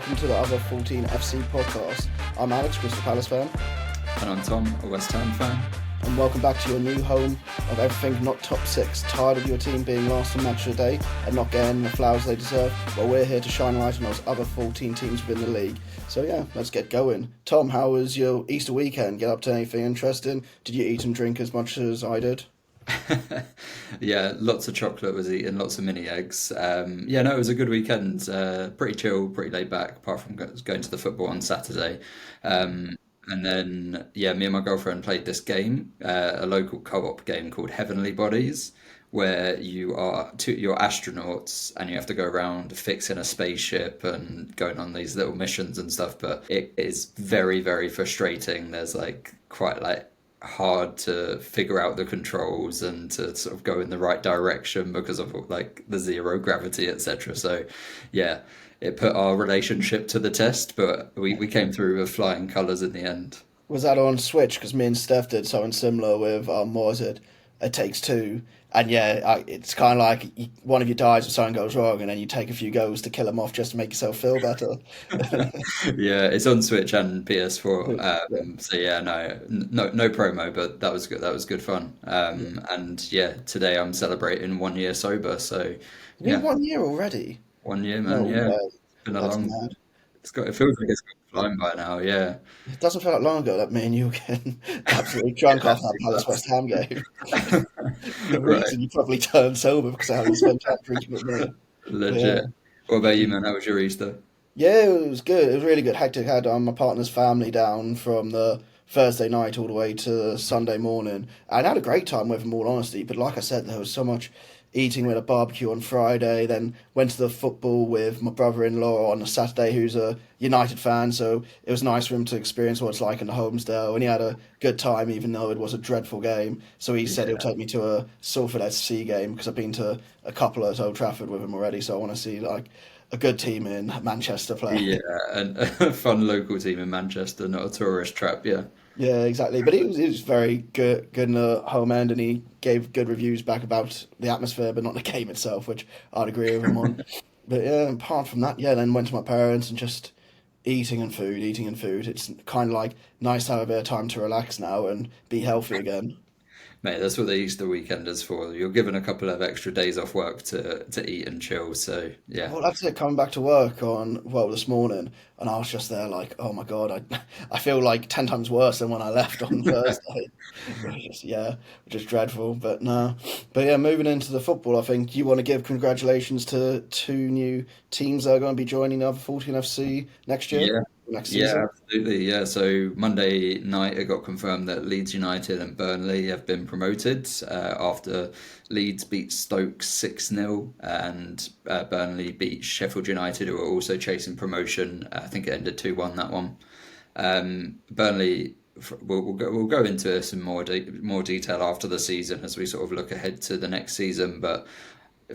welcome to the Other 14 FC podcast. I'm Alex, Crystal Palace fan, And I'm Tom, a West Ham fan. and welcome back to your new home of everything not top six. Tired of your team being last on match of the day and not getting the flowers they deserve? Well, we're here to shine light on those other 14 teams within the league. So yeah, let's get going. Tom, how was your Easter weekend? Get up to anything interesting? Did you eat and drink as much as I did? Yeah, lots of chocolate was eaten, lots of mini eggs. Yeah, no, it was a good weekend. Pretty chill, pretty laid back, apart from going to the football on Saturday. And then, yeah, me and my girlfriend played this game, a local co-op game called Heavenly Bodies, where you're astronauts and you have to go around fixing a spaceship and going on these little missions and stuff. But it is very, very frustrating. There's quite hard to figure out the controls and to sort of go in the right direction because of the zero gravity, etc. So yeah, it put our relationship to the test, but we came through with flying colours in the end. Was that on Switch? Because me and Steph did something similar with, what was it? It Takes Two. And yeah, it's kind of like one of you dies or something goes wrong, and then you take a few goes to kill them off just to make yourself feel better. Yeah, it's on Switch and PS4. Yeah. So yeah, no promo, but that was good. That was good fun. And yeah, today I'm celebrating 1 year sober. So You mean yeah, 1 year already? 1 year, No man. Yeah, way. it's been a That's long. mad. It feels like it's gone flying by now. Yeah. It doesn't feel like long ago that me and you were getting absolutely drunk Yeah, after that it Palace West does. Ham game. The Right, reason you probably turned sober because of how you spent time drinking with me. But yeah. legit. What about you, man? How was your Easter? Yeah, it was good. It was really good. Hectic. Had my partner's family down from the Thursday night all the way to Sunday morning, and I had a great time with them, all honesty. But like I said, there was so much eating with a barbecue on Friday. Then went to the football with my brother-in-law on a Saturday, who's a United fan. So it was nice for him to experience what it's like in the Homesdale, and he had a good time, even though it was a dreadful game. So he said he'll Yeah, take me to a Salford SC game because I've been to a couple at Old Trafford with him already. So I want to see like a good team in Manchester play. yeah, and a fun local team in Manchester, not a tourist trap. Yeah. Yeah, exactly. But he was very good in the home end, and he gave good reviews back about the atmosphere, but not the game itself, which I'd agree with him on. But yeah, apart from that, yeah, then went to my parents and just eating and food, eating and food. It's kind of like nice to have a bit of time to relax now and be healthy again. Mate, that's what the Easter weekend is for. You're given a couple of extra days off work to eat and chill. So yeah, Well, that's it. Coming back to work on this morning, and I was just there like, oh my god, I feel like 10 times worse than when I left on Thursday. Which is dreadful. But no, but yeah, moving into the football, I think you want to give congratulations to two new teams that are going to be joining the other 14 FC next year, yeah, next yeah, season. absolutely. Yeah. So Monday night, it got confirmed that Leeds United and Burnley have been promoted after Leeds beat Stoke 6-0 and Burnley beat Sheffield United, who were also chasing promotion. I think it ended 2-1 that one. Burnley, we'll go into some more detail after the season as we sort of look ahead to the next season. But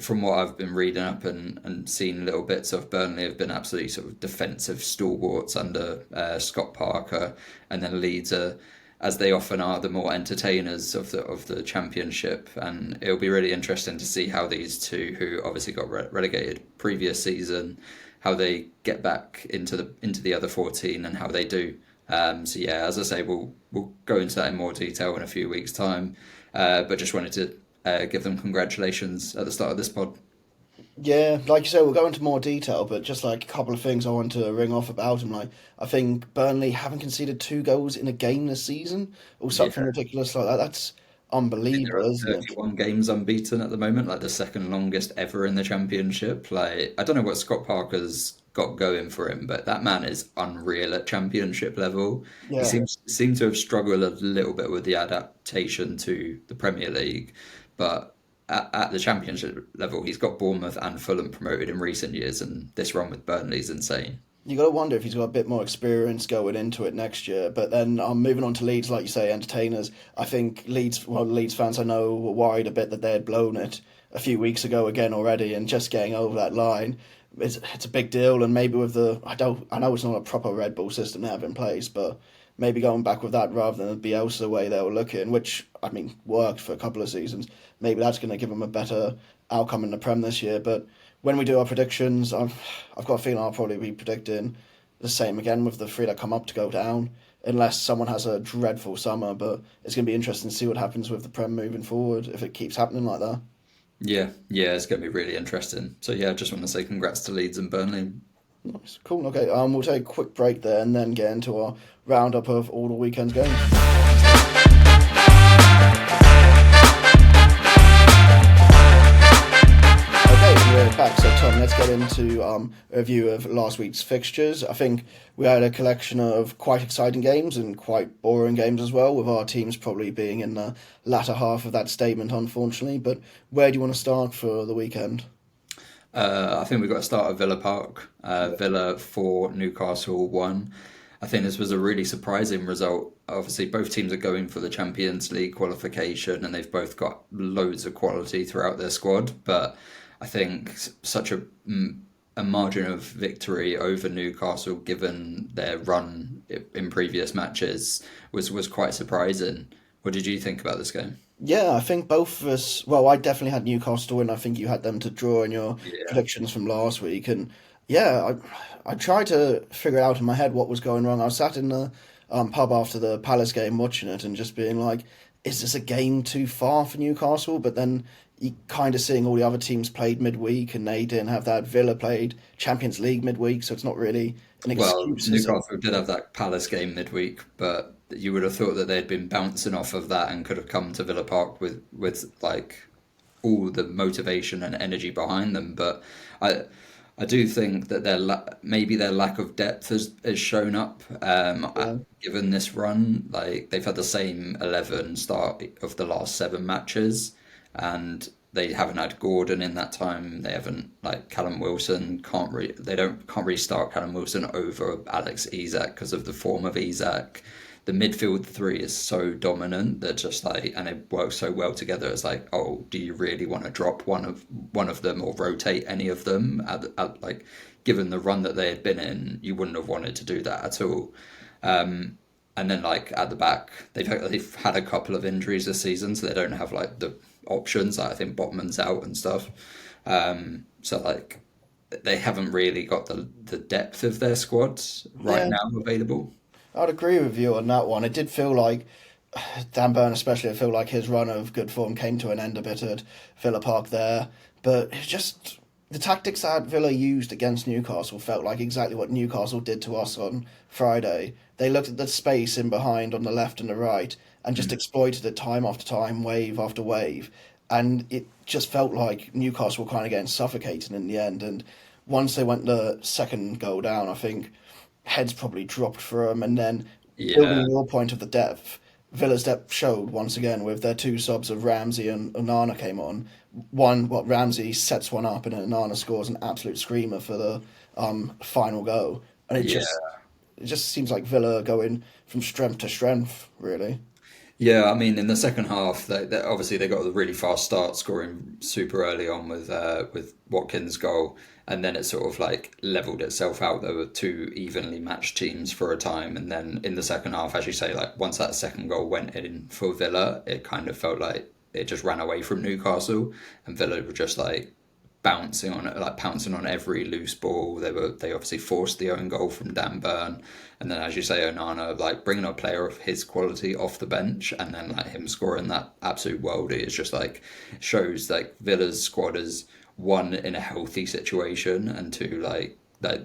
from what I've been reading up and seen little bits of, Burnley have been absolutely sort of defensive stalwarts under Scott Parker, and then Leeds are, as they often are, the more entertainers of the championship. And it'll be really interesting to see how these two, who obviously got relegated previous season, how they get back into the other 14 and how they do. So yeah, as I say, we'll go into that in more detail in a few weeks' time. But just wanted to give them congratulations at the start of this pod. Yeah, like you said, we'll go into more detail, but just like a couple of things I want to ring off about him. Like, I think Burnley haven't conceded 2 goals in a game this season, or something Yeah, ridiculous like that. That's I think they're unbelievable, at isn't it? 31 games unbeaten at the moment, like the second longest ever in the championship. Like, I don't know what Scott Parker's got going for him, but that man is unreal at championship level. He Yeah, seems to have struggled a little bit with the adaptation to the Premier League, but at the championship level, he's got Bournemouth and Fulham promoted in recent years, and this run with Burnley's insane. you got to wonder if he's got a bit more experience going into it next year. But then I'm moving on to Leeds, like you say, entertainers. I think Leeds fans I know were worried a bit that they had blown it a few weeks ago again already, and just getting over that line, it's a big deal. And maybe with the I know it's not a proper Red Bull system they have in place, but maybe going back with that rather than the Bielsa way they were looking, which I mean worked for a couple of seasons. Maybe that's going to give them a better outcome in the Prem this year. But when we do our predictions, I've got a feeling I'll probably be predicting the same again with the three that come up to go down, unless someone has a dreadful summer. But it's going to be interesting to see what happens with the Prem moving forward if it keeps happening like that. Yeah, yeah, it's going to be really interesting. So yeah, I just want to say congrats to Leeds and Burnley. Nice, cool. Okay, we'll take a quick break there and then get into our roundup of all the weekend's games. Okay, we're back. So, Tom, let's get into a review of last week's fixtures. I think we had a collection of quite exciting games and quite boring games as well, with our teams probably being in the latter half of that statement, unfortunately. But where do you want to start for the weekend? I think we've got to start at Villa Park. Villa 4, Newcastle 1. I think this was a really surprising result. Obviously, both teams are going for the Champions League qualification and they've both got loads of quality throughout their squad. But I think such a margin of victory over Newcastle, given their run in previous matches, was quite surprising. What did you think about this game? Yeah, I think both of us. Well, I definitely had Newcastle, and I think you had them to draw in your Yeah. predictions from last week. And yeah, I tried to figure out in my head what was going wrong. I was sat in the pub after the Palace game watching it and just being like, is this a game too far for Newcastle? But then you kind of seeing all the other teams played midweek, and they didn't have that. Villa played Champions League midweek, so it's not really an Well, excuse, is it? Newcastle did have that Palace game midweek, but you would have thought that they'd been bouncing off of that and could have come to Villa Park with like all the motivation and energy behind them. But I I do think that maybe their lack of depth has shown up Yeah. given this run. Like they've had the same 11 start of the last 7 matches, and they haven't had Gordon in that time. They haven't like Callum Wilson can't really start Callum Wilson over Alex Isak because of the form of Isak. The midfield three is so dominant that just like and it works so well together. It's like, oh, do you really want to drop one of them or rotate any of them? Like given the run that they had been in, you wouldn't have wanted to do that at all. And then like at the back, they've had a couple of injuries this season, so they don't have like the options. Like, I think Botman's out and stuff. So like they haven't really got the depth of their squads right Yeah, now available. I'd agree with you on that one. It did feel like Dan Burn, especially, I feel like his run of good form came to an end a bit at Villa Park there. But it's just the tactics that Villa used against Newcastle felt like exactly what Newcastle did to us on Friday. They looked at the space in behind on the left and the right and just exploited it time after time, wave after wave. And it just felt like Newcastle were kind of getting suffocated in the end. And once they went the second goal down, I think heads probably dropped for them. And then building Yeah, on your point of the depth, Villa's depth showed once again with their two subs of Ramsey and Onana came on. Ramsey sets one up and then Onana scores an absolute screamer for the final goal. And yeah. it just seems like Villa are going from strength to strength, really. Yeah, I mean, in the second half, obviously they got a really fast start, scoring super early on with Watkins' goal, and then it sort of like leveled itself out. There were two evenly matched teams for a time, and then in the second half, as you say, like once that second goal went in for Villa, it kind of felt like it just ran away from Newcastle, and Villa were just like bouncing on it, like pouncing on every loose ball. They obviously forced the own goal from Dan Burn, and then as you say, Onana like bringing a player of his quality off the bench, and then like him scoring that absolute worldie is just like shows like Villa's squad is one in a healthy situation and two like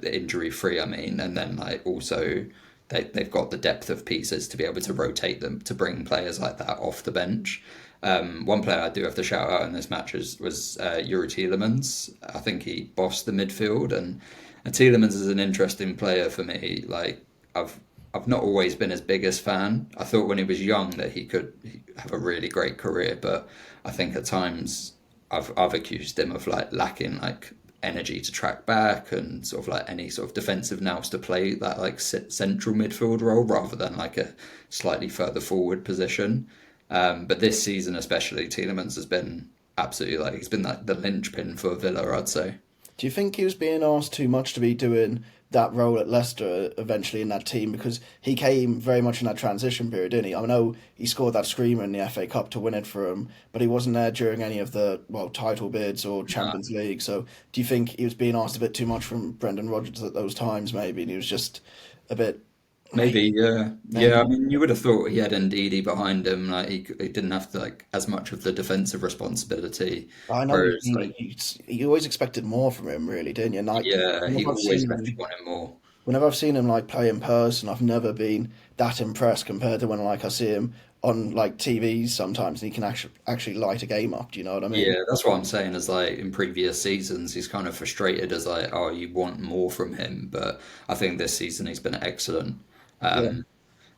injury free. I mean, and then like also. They've got the depth of pieces to be able to rotate them to bring players like that off the bench. One player I do have to shout out in this match was Yuri Tielemans. I think he bossed the midfield, and Tielemans is an interesting player for me. Like I've not always been his biggest fan. I thought when he was young that he could have a really great career, but I think at times I've accused him of like lacking like energy to track back and sort of like any sort of defensive nous to play that like central midfield role rather than like a slightly further forward position. But this season especially, Tielemans has been absolutely he's been like the linchpin for Villa, I'd say. Do you think he was being asked too much to be doing that role at Leicester eventually in that team because he came very much in that transition period, didn't he? I know he scored that screamer in the FA Cup to win it for him, but he wasn't there during any of the title bids or No. Champions League. So do you think he was being asked a bit too much from Brendan Rodgers at those times? Maybe and he was just a bit Maybe, yeah, yeah. I maybe. mean, you would have thought he had Ndidi behind him, like he didn't have to like as much of the defensive responsibility. I know Whereas, like, you always expected more from him, really, didn't you? And like yeah, he whenever I've always seen left you him, wanting more. whenever I've seen him like play in person, I've never been that impressed compared to when like I see him on like TV sometimes, and he can actually light a game up. Do you know what I mean? Yeah, that's what I'm saying. Is like in previous seasons, he's kind of frustrated as like, oh, you want more from him, but I think this season he's been excellent. Yeah, Um,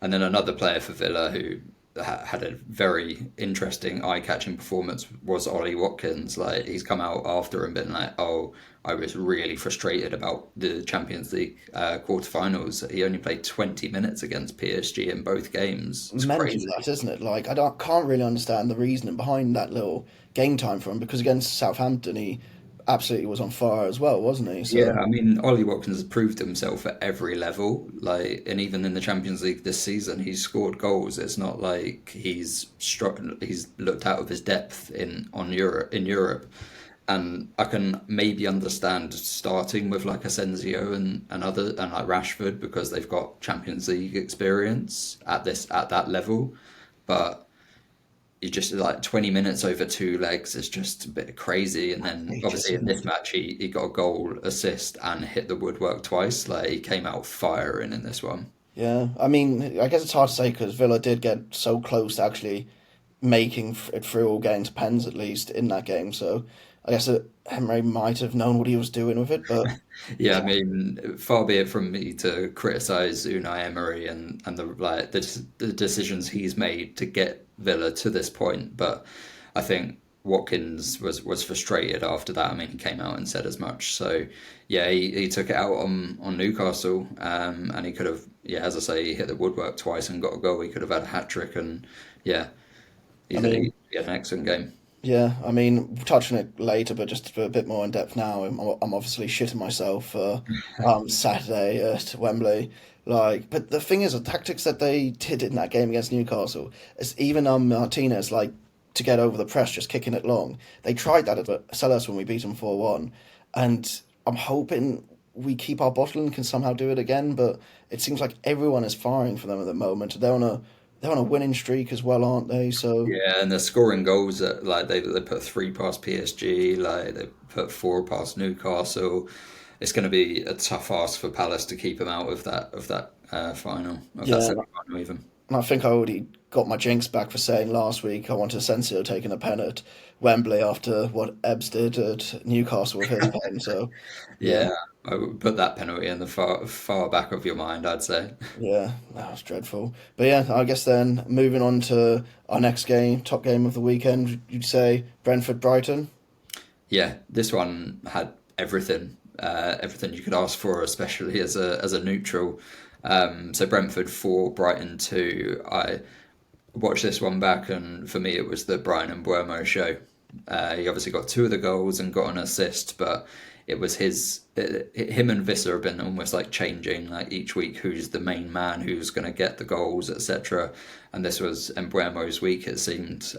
And then another player for Villa who had a very interesting, eye-catching performance was Ollie Watkins. Like he's come out after and been like, "Oh, I was really frustrated about the Champions League quarterfinals. He only played 20 minutes against PSG in both games. It's mental crazy." that, isn't it? Like can't really understand the reasoning behind that little game time for him because against Southampton he absolutely was on fire as well, wasn't he? Yeah, So I mean, Ollie Watkins has proved himself at every level. Like, and even in the Champions League this season, he's scored goals. It's not like he's looked out of his depth in Europe. And I can maybe understand starting with like Asensio and like Rashford because they've got Champions League experience at that level. But you just like 20 minutes over two legs is just a bit crazy. And then ages, obviously in isn't this it? match, he got a goal, assist, and hit the woodwork twice. Like he came out firing in this one. Yeah, I mean, I guess it's hard to say because Villa did get so close to actually making it through or getting to pens at least in that game. So I guess Emery might have known what he was doing with it, but Yeah, I yeah, mean, far be it from me to criticize Unai Emery and the decisions he's made to get Villa to this point, but I think Watkins was frustrated after that. I mean, he came out and said as much. So yeah, he took it out on Newcastle, and he could have, yeah, as I say, he hit the woodwork twice and got a goal. He could have had a hat trick, and yeah, I mean, he had an excellent game. yeah, I mean, touching it later, but just for a bit more in depth now, I'm obviously shitting myself for Saturday at Wembley. Like, but the thing is, the tactics that they did in that game against Newcastle, is even Martinez, like, to get over the press, just kicking it long. They tried that at Sellers when we beat them 4-1, and I'm hoping we keep our bottle and can somehow do it again. But it seems like everyone is firing for them at the moment. They're on a winning streak as well, aren't they? So. Yeah, and they're scoring goals at like they put three past PSG, like they put four past Newcastle. It's going to be a tough ask for Palace to keep them out of that final of that Yeah, semi final even. and I think I already got my jinx back for saying last week I wanted Asensio taking a pen at Wembley after what Ebbs did at Newcastle with his pen. So, yeah, Yeah, I would put that penalty in the far back of your mind, I'd say. yeah, that was dreadful. But yeah, I guess then moving on to our next game, top game of the weekend, you'd say Brentford Brighton. Yeah, this one had everything, everything you could ask for, especially as a neutral. So Brentford 4, Brighton 2. I watched this one back, and for me, it was the Brian and Buemo show. He obviously got two of the goals and got an assist, but it was him and Visser have been almost like changing like each week who's the main man, who's going to get the goals, etc. And this was Mbuemo's week. It seemed.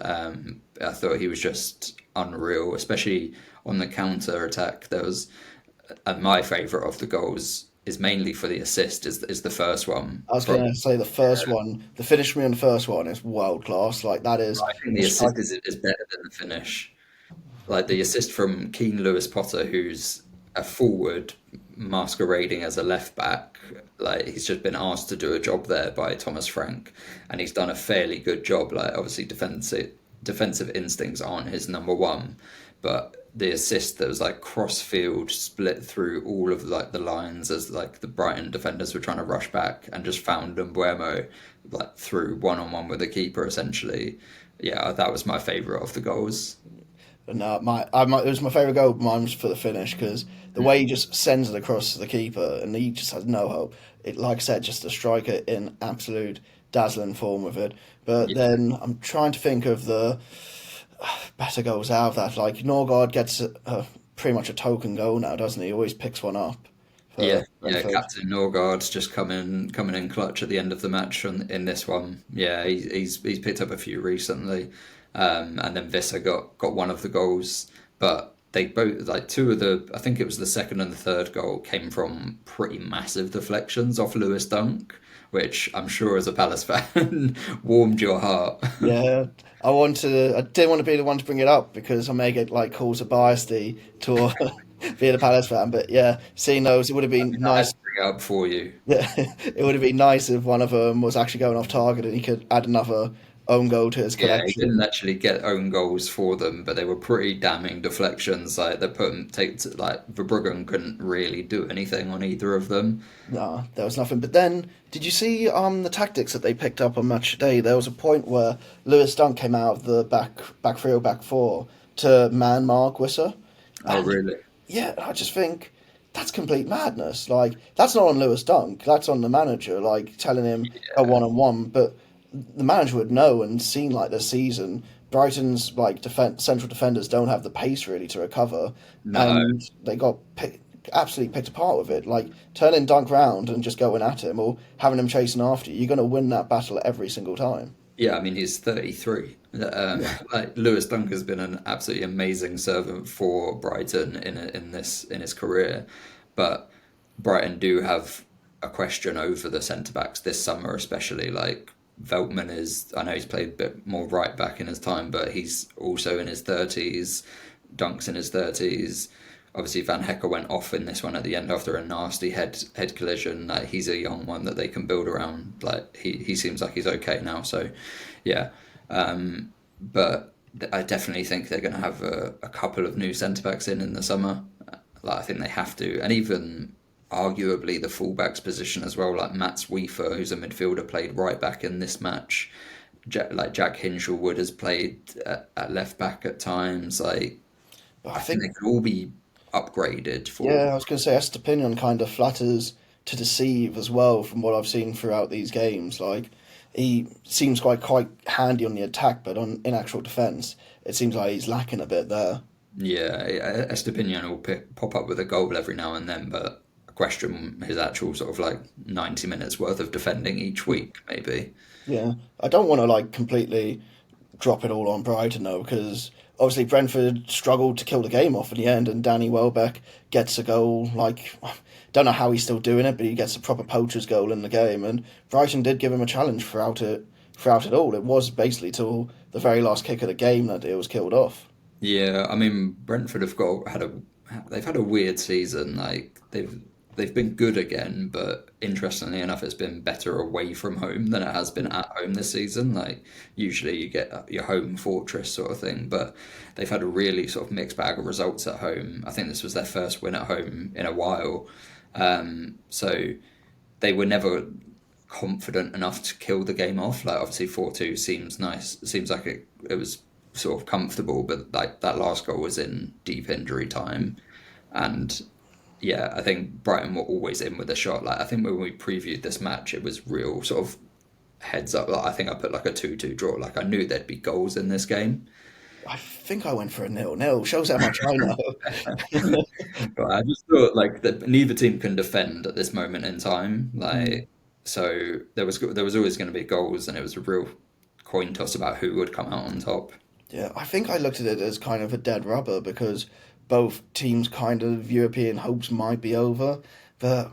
I thought he was just unreal, especially on the counter attack. There was, and my favourite of the goals is mainly for the assist. Is the first one I was from. going to say the first one, the finish me on the first one is world class. Like that is I think a the strike. assist is better than the finish. Like the assist from Keane Lewis Potter, who's a forward masquerading as a left back. Like he's just been asked to do a job there by Thomas Frank, and he's done a fairly good job. Like obviously defensive instincts aren't his number one, but the assist that was like cross field split through all of like the lines as like the Brighton defenders were trying to rush back and just found Mbuemo like through one on one with the keeper essentially. Yeah, that was my favourite of the goals. No, it was my favorite goal. Mine was for the finish because the way he just sends it across to the keeper and he just has no hope. It, like I said, just a striker in absolute dazzling form with it. But Yeah, then I'm trying to think of the better goals out of that. Like Norgard gets pretty much a token goal now, doesn't he? He always picks one up Yeah, for yeah. Brentford. Captain Norgard's just coming in clutch at the end of the match in this one. Yeah, he's picked up a few recently, and then Visser got one of the goals, but they both like two of the I think it was the second and the third goal came from pretty massive deflections off Lewis Dunk, which I'm sure as a Palace fan warmed your heart. Yeah, I didn't want to be the one to bring it up because I may get like calls of biasty to being a Palace fan. But yeah, seeing those, it would have I been mean, I had nice. to bring it up for you. Yeah, it would have been nice if one of them was actually going off target and he could add another own goal to his Yeah, he didn't collection. actually get own goals for them, but they were pretty damning deflections. Like they put him take like Verbruggen couldn't really do anything on either of them. No, there was nothing. But then, did you see the tactics that they picked up on match day? There was a point where Lewis Dunk came out of the back three or back four to man mark Wisser, Oh, and really? yeah, I just think that's complete madness. Like that's not on Lewis Dunk, that's on the manager. Like telling him a Yeah. one on one, but the manager would know and seen like this season. Brighton's like central defenders don't have the pace really to recover, No. and they got absolutely picked apart with it. Like turning Dunk round and just going at him or having him chasing after you, you're going to win that battle every single time. Yeah, I mean he's 33. Yeah, Like Lewis Dunk has been an absolutely amazing servant for Brighton in his career, but Brighton do have a question over the centre backs this summer, especially like Veltman is. I know he's played a bit more right back in his time, but he's also in his 30s. Dunk's in his 30s. Obviously, Van Hecker went off in this one at the end after a nasty head collision. Like he's a young one that they can build around. Like he seems like he's okay now. So, yeah. But I definitely think they're going to have a couple of new centre backs in the summer. Like I think they have to, and even arguably the fullbacks position as well. Like Matchweek, who's a midfielder, played right back in this match. Like Jack Hinshelwood has played at left back at times. Like but I I think think they could all be upgraded for. yeah, I was going to say Estepinian kind of flatters to deceive as well from what I've seen throughout these games. Like he seems quite handy on the attack, but on in actual defence, it seems like he's lacking a bit there. Yeah, Estepinian will pop up with a goal every now and then, but I question his actual sort of like 90 minutes worth of defending each week, maybe. Yeah, I don't want to like completely drop it all on Brighton though, because obviously Brentford struggled to kill the game off in the end, and Danny Welbeck gets a goal. Like, don't know how he's still doing it, but he gets a proper poacher's goal in the game, and Brighton did give him a challenge throughout it all. It was basically till the very last kick of the game that it was killed off. Yeah, I mean Brentford have got had a they've had a weird season. Like they've been good again, but interestingly enough, it's been better away from home than it has been at home this season. Like usually you get your home fortress sort of thing, but they've had a really sort of mixed bag of results at home. I think this was their first win at home in a while, so they were never confident enough to kill the game off. Like obviously 4-2 seems nice. It seems like it was sort of comfortable, but like that last goal was in deep injury time, and yeah, I think Brighton were always in with a shot. Like I think when we previewed this match, it was real sort of heads up. Like I think I put like a 2-2 draw. Like I knew there'd be goals in this game. I think I went for a 0-0. Shows how much I know. But I just thought like that neither team can defend at this moment in time. Like so there was always going to be goals, and it was a real coin toss about who would come out on top. Yeah, I think I looked at it as kind of a dead rubber because both teams' kind of European hopes might be over, but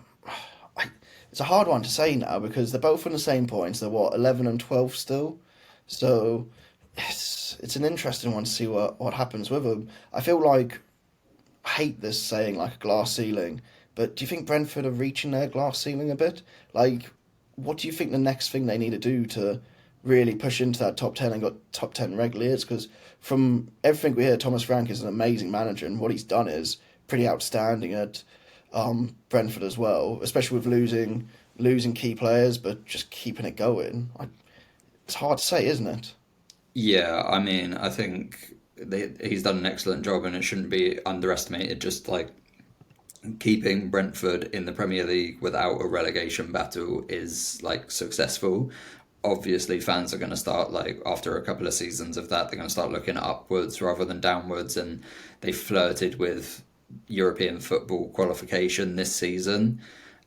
I, it's a hard one to say now because they're both on the same points. They're what 11 and 12 still, so it's an interesting one to see what happens with them. I feel like I hate this saying like a glass ceiling, but do you think Brentford are reaching their glass ceiling a bit? Like, what do you think the next thing they need to do to really push into that top 10 and got top 10 regularly is? Because from everything we hear, Thomas Frank is an amazing manager, and what he's done is pretty outstanding at Brentford as well, especially with losing key players, but just keeping it going. It's hard to say, isn't it? Yeah, I mean, I think he's done an excellent job, and it shouldn't be underestimated. Just like keeping Brentford in the Premier League without a relegation battle is like successful. Obviously, fans are going to start like after a couple of seasons of that, they're going to start looking upwards rather than downwards, and they flirted with European football qualification this season.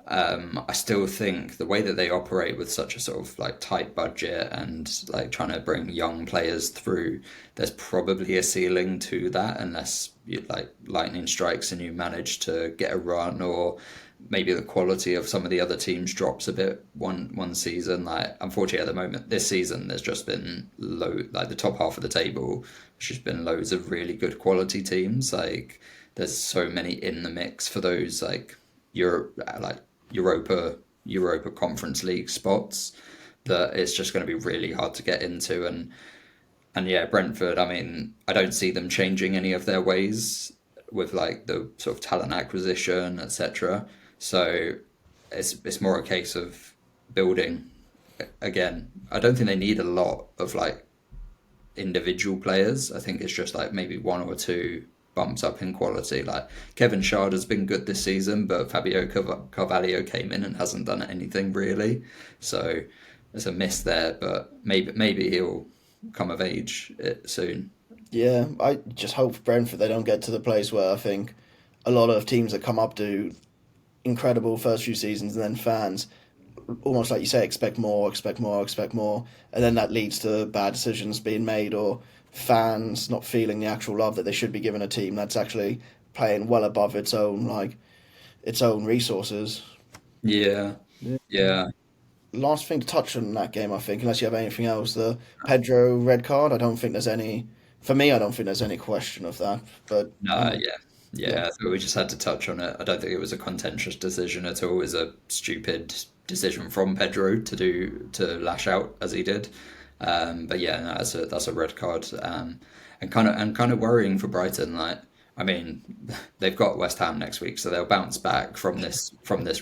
I still think the way that they operate with such a sort of like tight budget and like trying to bring young players through, there's probably a ceiling to that unless you, like lightning strikes and you manage to get a run, or maybe the quality of some of the other teams drops a bit one season. Like unfortunately at the moment this season there's just been low, like the top half of the table, there's just been loads of really good quality teams. Like there's so many in the mix for those like Europe, like Europa Conference League spots, that it's just going to be really hard to get into. And yeah, Brentford, I mean, I don't see them changing any of their ways with like the sort of talent acquisition, etc. So it's more a case of building again. I don't think they need a lot of like individual players. I think it's just like maybe one or two bumps up in quality. Like Kevin Schade has been good this season, but Fabio Carvalho came in and hasn't done anything really. So there's a miss there, but maybe he'll come of age soon. Yeah, I just hope for Brentford they don't get to the place where I think a lot of teams that come up do incredible first few seasons, and then fans, almost like you say, expect more, expect more, expect more, and then that leads to bad decisions being made, or fans not feeling the actual love that they should be given a team that's actually playing well above its own its own resources. Yeah, Yeah. yeah. Last thing to touch on that game, I think, unless you have anything else, the Pedro red card. I don't think there's any. For me, I don't think there's any question of that. But No, yeah. yeah, Yeah, so we just had to touch on it. I don't think it was a contentious decision at all. It was a stupid decision from Pedro to lash out as he did. But yeah, no, that's a red card. And kind of worrying for Brighton. Like, I mean, they've got West Ham next week, so they'll bounce back from this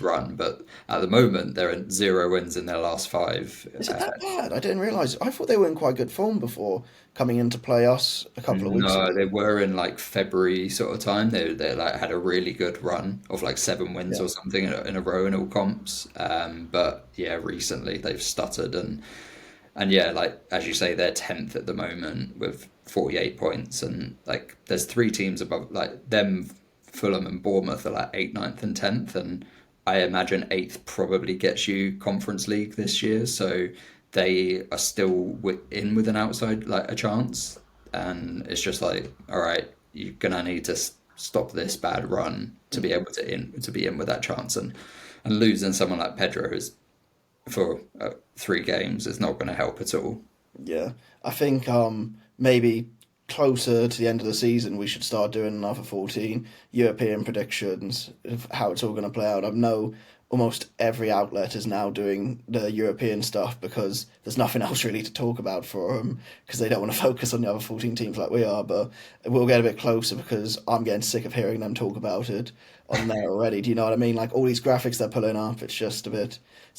run. But at the moment, they're at 0 wins in their last five. is it that bad? I didn't realise. I thought they were in quite good form before coming in to play us a couple of weeks No, they ago. were in like February sort of time. They like had a really good run of like 7 wins Yeah. or something in a row in all comps. But yeah, recently they've stuttered, and yeah, like as you say, they're 10th at the moment with 48 points, and like there's three teams above like them. Fulham and Bournemouth are like 8th, ninth, and 10th, and I imagine 8th probably gets you Conference League this year, so they are still in with an outside like a chance, and it's just like, all right, you're gonna need to stop this bad run to be able to be in with that chance, and losing someone like Pedro is for 3 games is not going to help at all. Yeah, I think maybe closer to the end of the season we should start doing another 14 European predictions of how it's all going to play out. I know almost every outlet is now doing the European stuff because there's nothing else really to talk about for them because they don't want to focus on the other 14 teams like we are. But we'll get a bit closer because I'm getting sick of hearing them talk about it on there already. Do you know what I mean? Like all these graphics they're pulling up, it's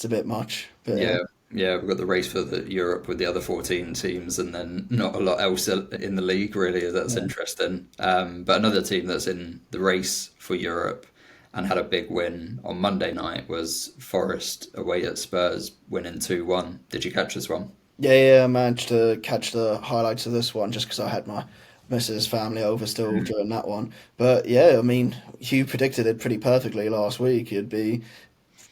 a bit much. But Yeah, yeah, we've got the race for the Europe with the other 14 teams, and then not a lot else in the league really. That's yeah. interesting. But another team that's in the race for Europe and had a big win on Monday night was Forest away at Spurs, winning 2-1. Did you catch this one? Yeah, I managed to catch the highlights of this one just because I had my missus' family over still during that one. But yeah, I mean, Hugh predicted it pretty perfectly last week. It'd be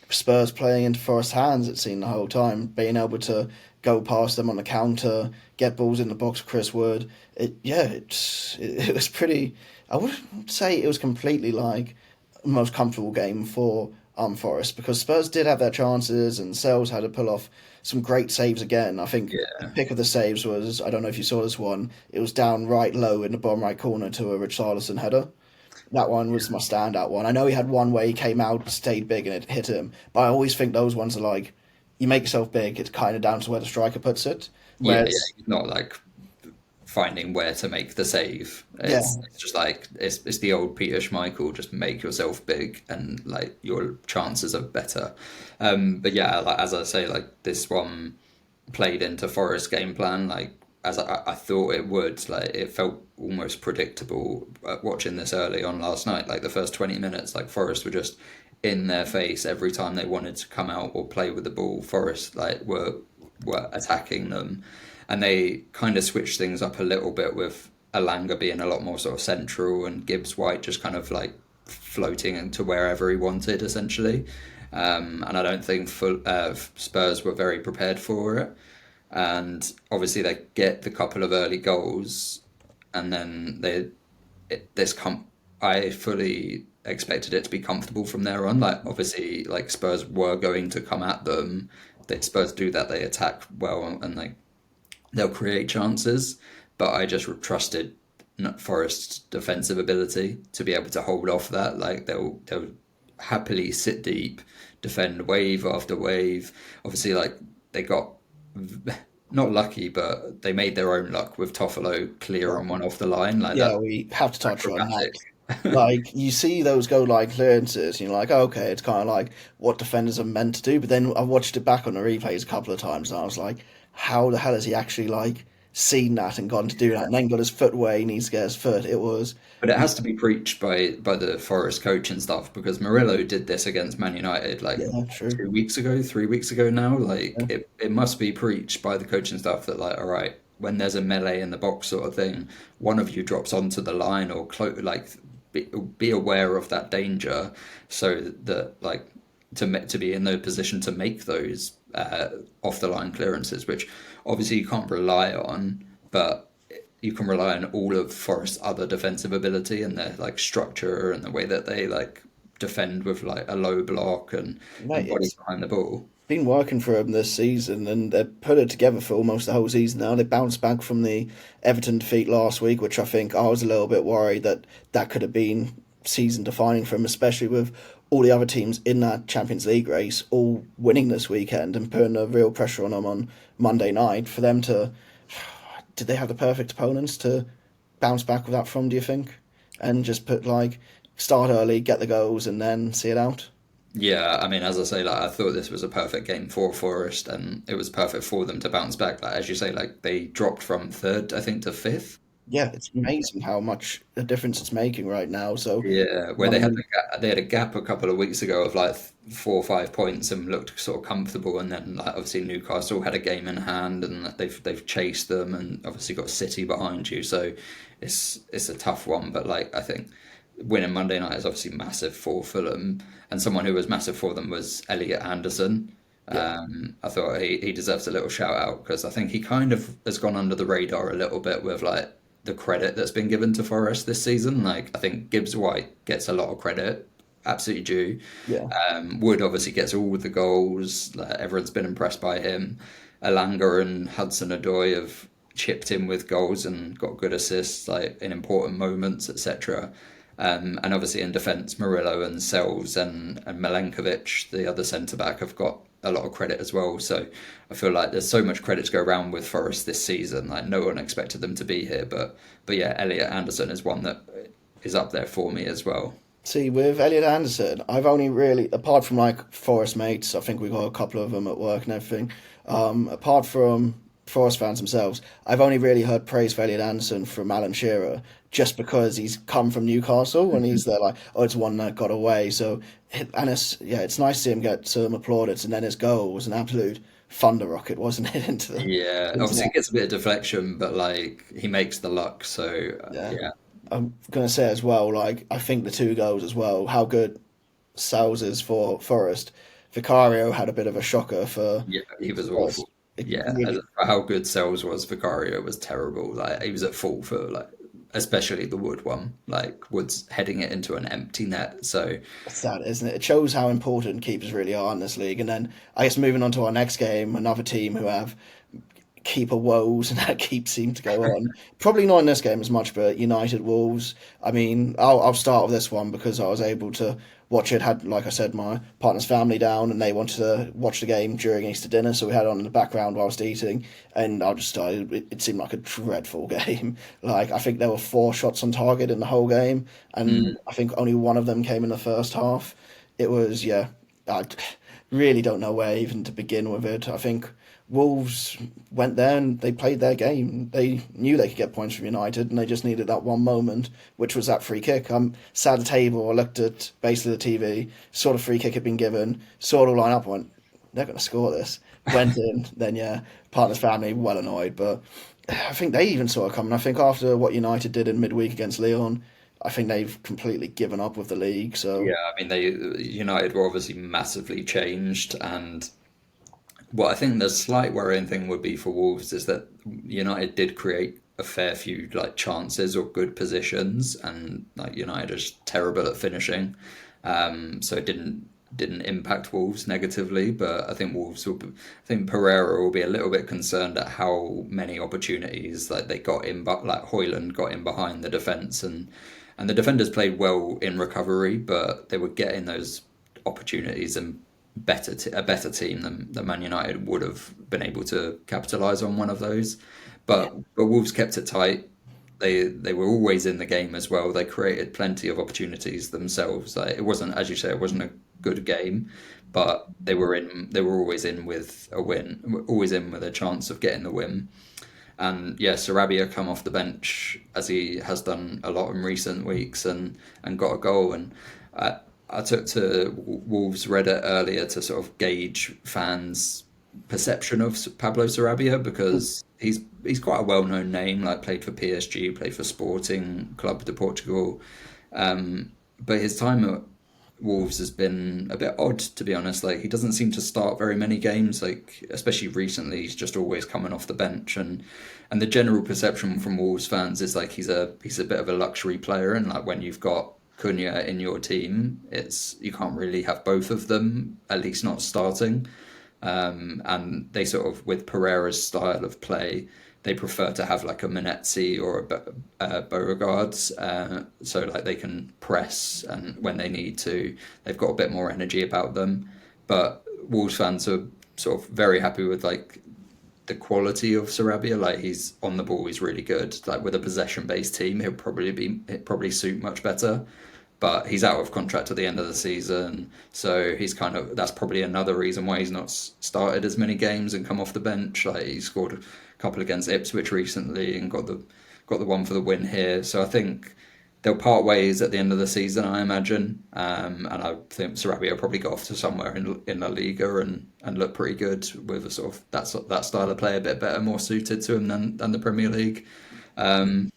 Spurs playing into Forest's hands, it seemed the whole time, being able to go past them on the counter, get balls in the box with Chris Wood. It was pretty. I wouldn't say it was completely like the most comfortable game for Forest because Spurs did have their chances and Sales had to pull off some great saves again. I think Yeah. pick of the saves was, I don't know if you saw this one, it was down right low in the bottom right corner to a Richarlison header. That one was my standout one. I know he had one where he came out, stayed big, and it hit him. But I always think those ones are like, you make yourself big, it's kind of down to where the striker puts it. Yeah, yeah, Whereas, he's not like finding where to make the save. yeah, It's just like it's the old Peter Schmeichel, just make yourself big and like your chances are better. But yeah, like as I say, like this one played into Forest game plan, like as I thought it would. Like it felt almost predictable watching this early on last night. Like the first 20 minutes, like Forest were just in their face every time they wanted to come out or play with the ball. Forest like were attacking them, and they kind of switched things up a little bit with Alanga being a lot more sort of central and Gibbs White just kind of like floating into wherever he wanted essentially. And I don't think Spurs were very prepared for it. And obviously they get the couple of early goals, and then this come. I fully expected it to be comfortable from there on. Like obviously, like Spurs were going to come at them. Spurs do that. They attack well, and like they'll create chances. But I just trusted Forest's defensive ability to be able to hold off that. Like they'll happily sit deep, defend wave after wave. Obviously, like they got not lucky, but they made their own luck with Toffolo clear on one off the line. Like Yeah, that we have to touch on that. acrobatic. Like you see those goal line clearances, and you're like, okay, it's kind of like what defenders are meant to do. But then I watched it back on the replays a couple of times, and I was like, how the hell has he actually like seen that and gone to do that, and then got his foot where he needs to get his foot? It was, But it has to be preached by the Forest coach and stuff because Murillo did this against Man United like yeah, true. 2 weeks ago, 3 weeks ago now. Yeah, Like it must be preached by the coach and stuff that like, all right, when there's a melee in the box sort of thing, one of you drops onto the line or like be aware of that danger so that like to be in the position to make those off the line clearances, which obviously you can't rely on, but you can rely on all of Forest's other defensive ability and their like structure and the way that they like defend with like a low block and mate, bodies it's behind the ball. been working for them this season, and they put it together for almost the whole season now. They bounced back from the Everton defeat last week, which I think I was a little bit worried that that could have been season defining for them, especially with all the other teams in that Champions League race all winning this weekend and putting a real pressure on them on Monday night. For them to, did they have the perfect opponents to bounce back with that from, do you think? And just put like, start early, get the goals, and then see it out? Yeah, I mean, as I say, like I thought this was a perfect game for Forest, and it was perfect for them to bounce back. Like as you say, like they dropped from third, I think, to fifth. Yeah, it's amazing how much a difference it's making right now. So, Yeah, where I mean, they had a gap a couple of weeks ago of like 4 or 5 points and looked sort of comfortable, and then like obviously Newcastle had a game in hand and they've chased them and obviously got City behind you, so it's a tough one. But like I think winning Monday night is obviously massive for Fulham, and someone who was massive for them was Elliot Anderson. yeah, I thought he deserves a little shout out because I think he kind of has gone under the radar a little bit with like the credit that's been given to Forest this season. Like I think Gibbs White gets a lot of credit, absolutely due. yeah, Wood obviously gets all the goals. Like, everyone's been impressed by him. Alanga and Hudson-Odoi have chipped in with goals and got good assists, like in important moments, etc. And obviously in defence, Murillo and Sells and Milenkovic, the other centre back, have got a lot of credit as well. So I feel like there's so much credit to go around with Forest this season. Like no one expected them to be here, but yeah, Elliot Anderson is one that is up there for me as well. see, with Elliot Anderson, I've only really, apart from like Forest mates, I think we got a couple of them at work and everything. Apart from Forest fans themselves, I've only really heard praise for Elliot Anderson from Alan Shearer, just because he's come from Newcastle and he's there like, oh, it's one that got away. So, and it's yeah, it's nice to see him get some applaudits, and then his goal was an absolute thunder rocket, wasn't it, Yeah, into obviously that. it gets a bit of deflection, but like he makes the luck. So Yeah. yeah, I'm gonna say as well, like I think the two goals as well, how good Sales is for Forest. Vicario had a bit of a shocker for yeah, he was Forest. awful. It Yeah, really, for how good Sells was, Vicario was terrible. Like he was at fault for like, especially the Wood one. Like Wood's heading it into an empty net. So it's sad, isn't it? It shows how important keepers really are in this league. And then I guess moving on to our next game, another team who have keeper woes and that keep seem to go on. Probably not in this game as much, but United Wolves. I mean, I'll start with this one because I was able to watch it. Had, like I said, my partner's family down and they wanted to watch the game during Easter dinner, so we had it on in the background whilst eating. And I just started. It seemed like a dreadful game. Like I think there were 4 shots on target in the whole game, and I think only one of them came in the first half. It was yeah. I really don't know where even to begin with it. I think Wolves went there and they played their game. They knew they could get points from United, and they just needed that one moment, which was that free kick. Sat at the table, I looked at basically the TV, saw the free kick had been given, saw it all line up, and went, they're going to score this. Went in, then yeah, partner's family well annoyed, but I think they even saw it coming. I think after what United did in midweek against Lyon, I think they've completely given up with the league. Yeah, So I mean, they United were obviously massively changed, and what I think the slight worrying thing would be for Wolves is that United did create a fair few like chances or good positions, and like United are just terrible at finishing, so it didn't impact Wolves negatively. But I think I think Pereira will be a little bit concerned at how many opportunities like they got in, but like Hoyland got in behind the defense, and the defenders played well in recovery, but they were getting those opportunities and a better team than Man United would have been able to capitalise on one of those. yeah, But Wolves kept it tight. They were always in the game as well. They created plenty of opportunities themselves. Like, it wasn't, as you say, it wasn't a good game, but they were in. They were always in with a win, always in with a chance of getting the win. And yeah, Sarabia come off the bench as he has done a lot in recent weeks and got a goal. And I took to Wolves Reddit earlier to sort of gauge fans' perception of Pablo Sarabia because he's quite a well known name. Like played for PSG, played for Sporting Club de Portugal, but his time at Wolves has been a bit odd, to be honest. Like he doesn't seem to start very many games. Like especially recently, he's just always coming off the bench, and the general perception from Wolves fans is like he's a bit of a luxury player, and like when you've got Cunha in your team, it's you can't really have both of them, at least not starting. And they sort of, with Pereira's style of play, they prefer to have like a Menezzi or a Beauregard, so like they can press and when they need to, they've got a bit more energy about them. But Wolves fans are sort of very happy with like the quality of Sarabia. Like he's on the ball, he's really good. Like with a possession based team, he'd probably suit much better. But he's out of contract at the end of the season, so he's kind of that's probably another reason why he's not started as many games and come off the bench. Like he scored a couple against Ipswich recently and got the one for the win here. So I think they'll part ways at the end of the season, I imagine. And I think Sarabia will probably go off to somewhere in La Liga and look pretty good with a sort of that style of play a bit better, more suited to him than the Premier League. Um,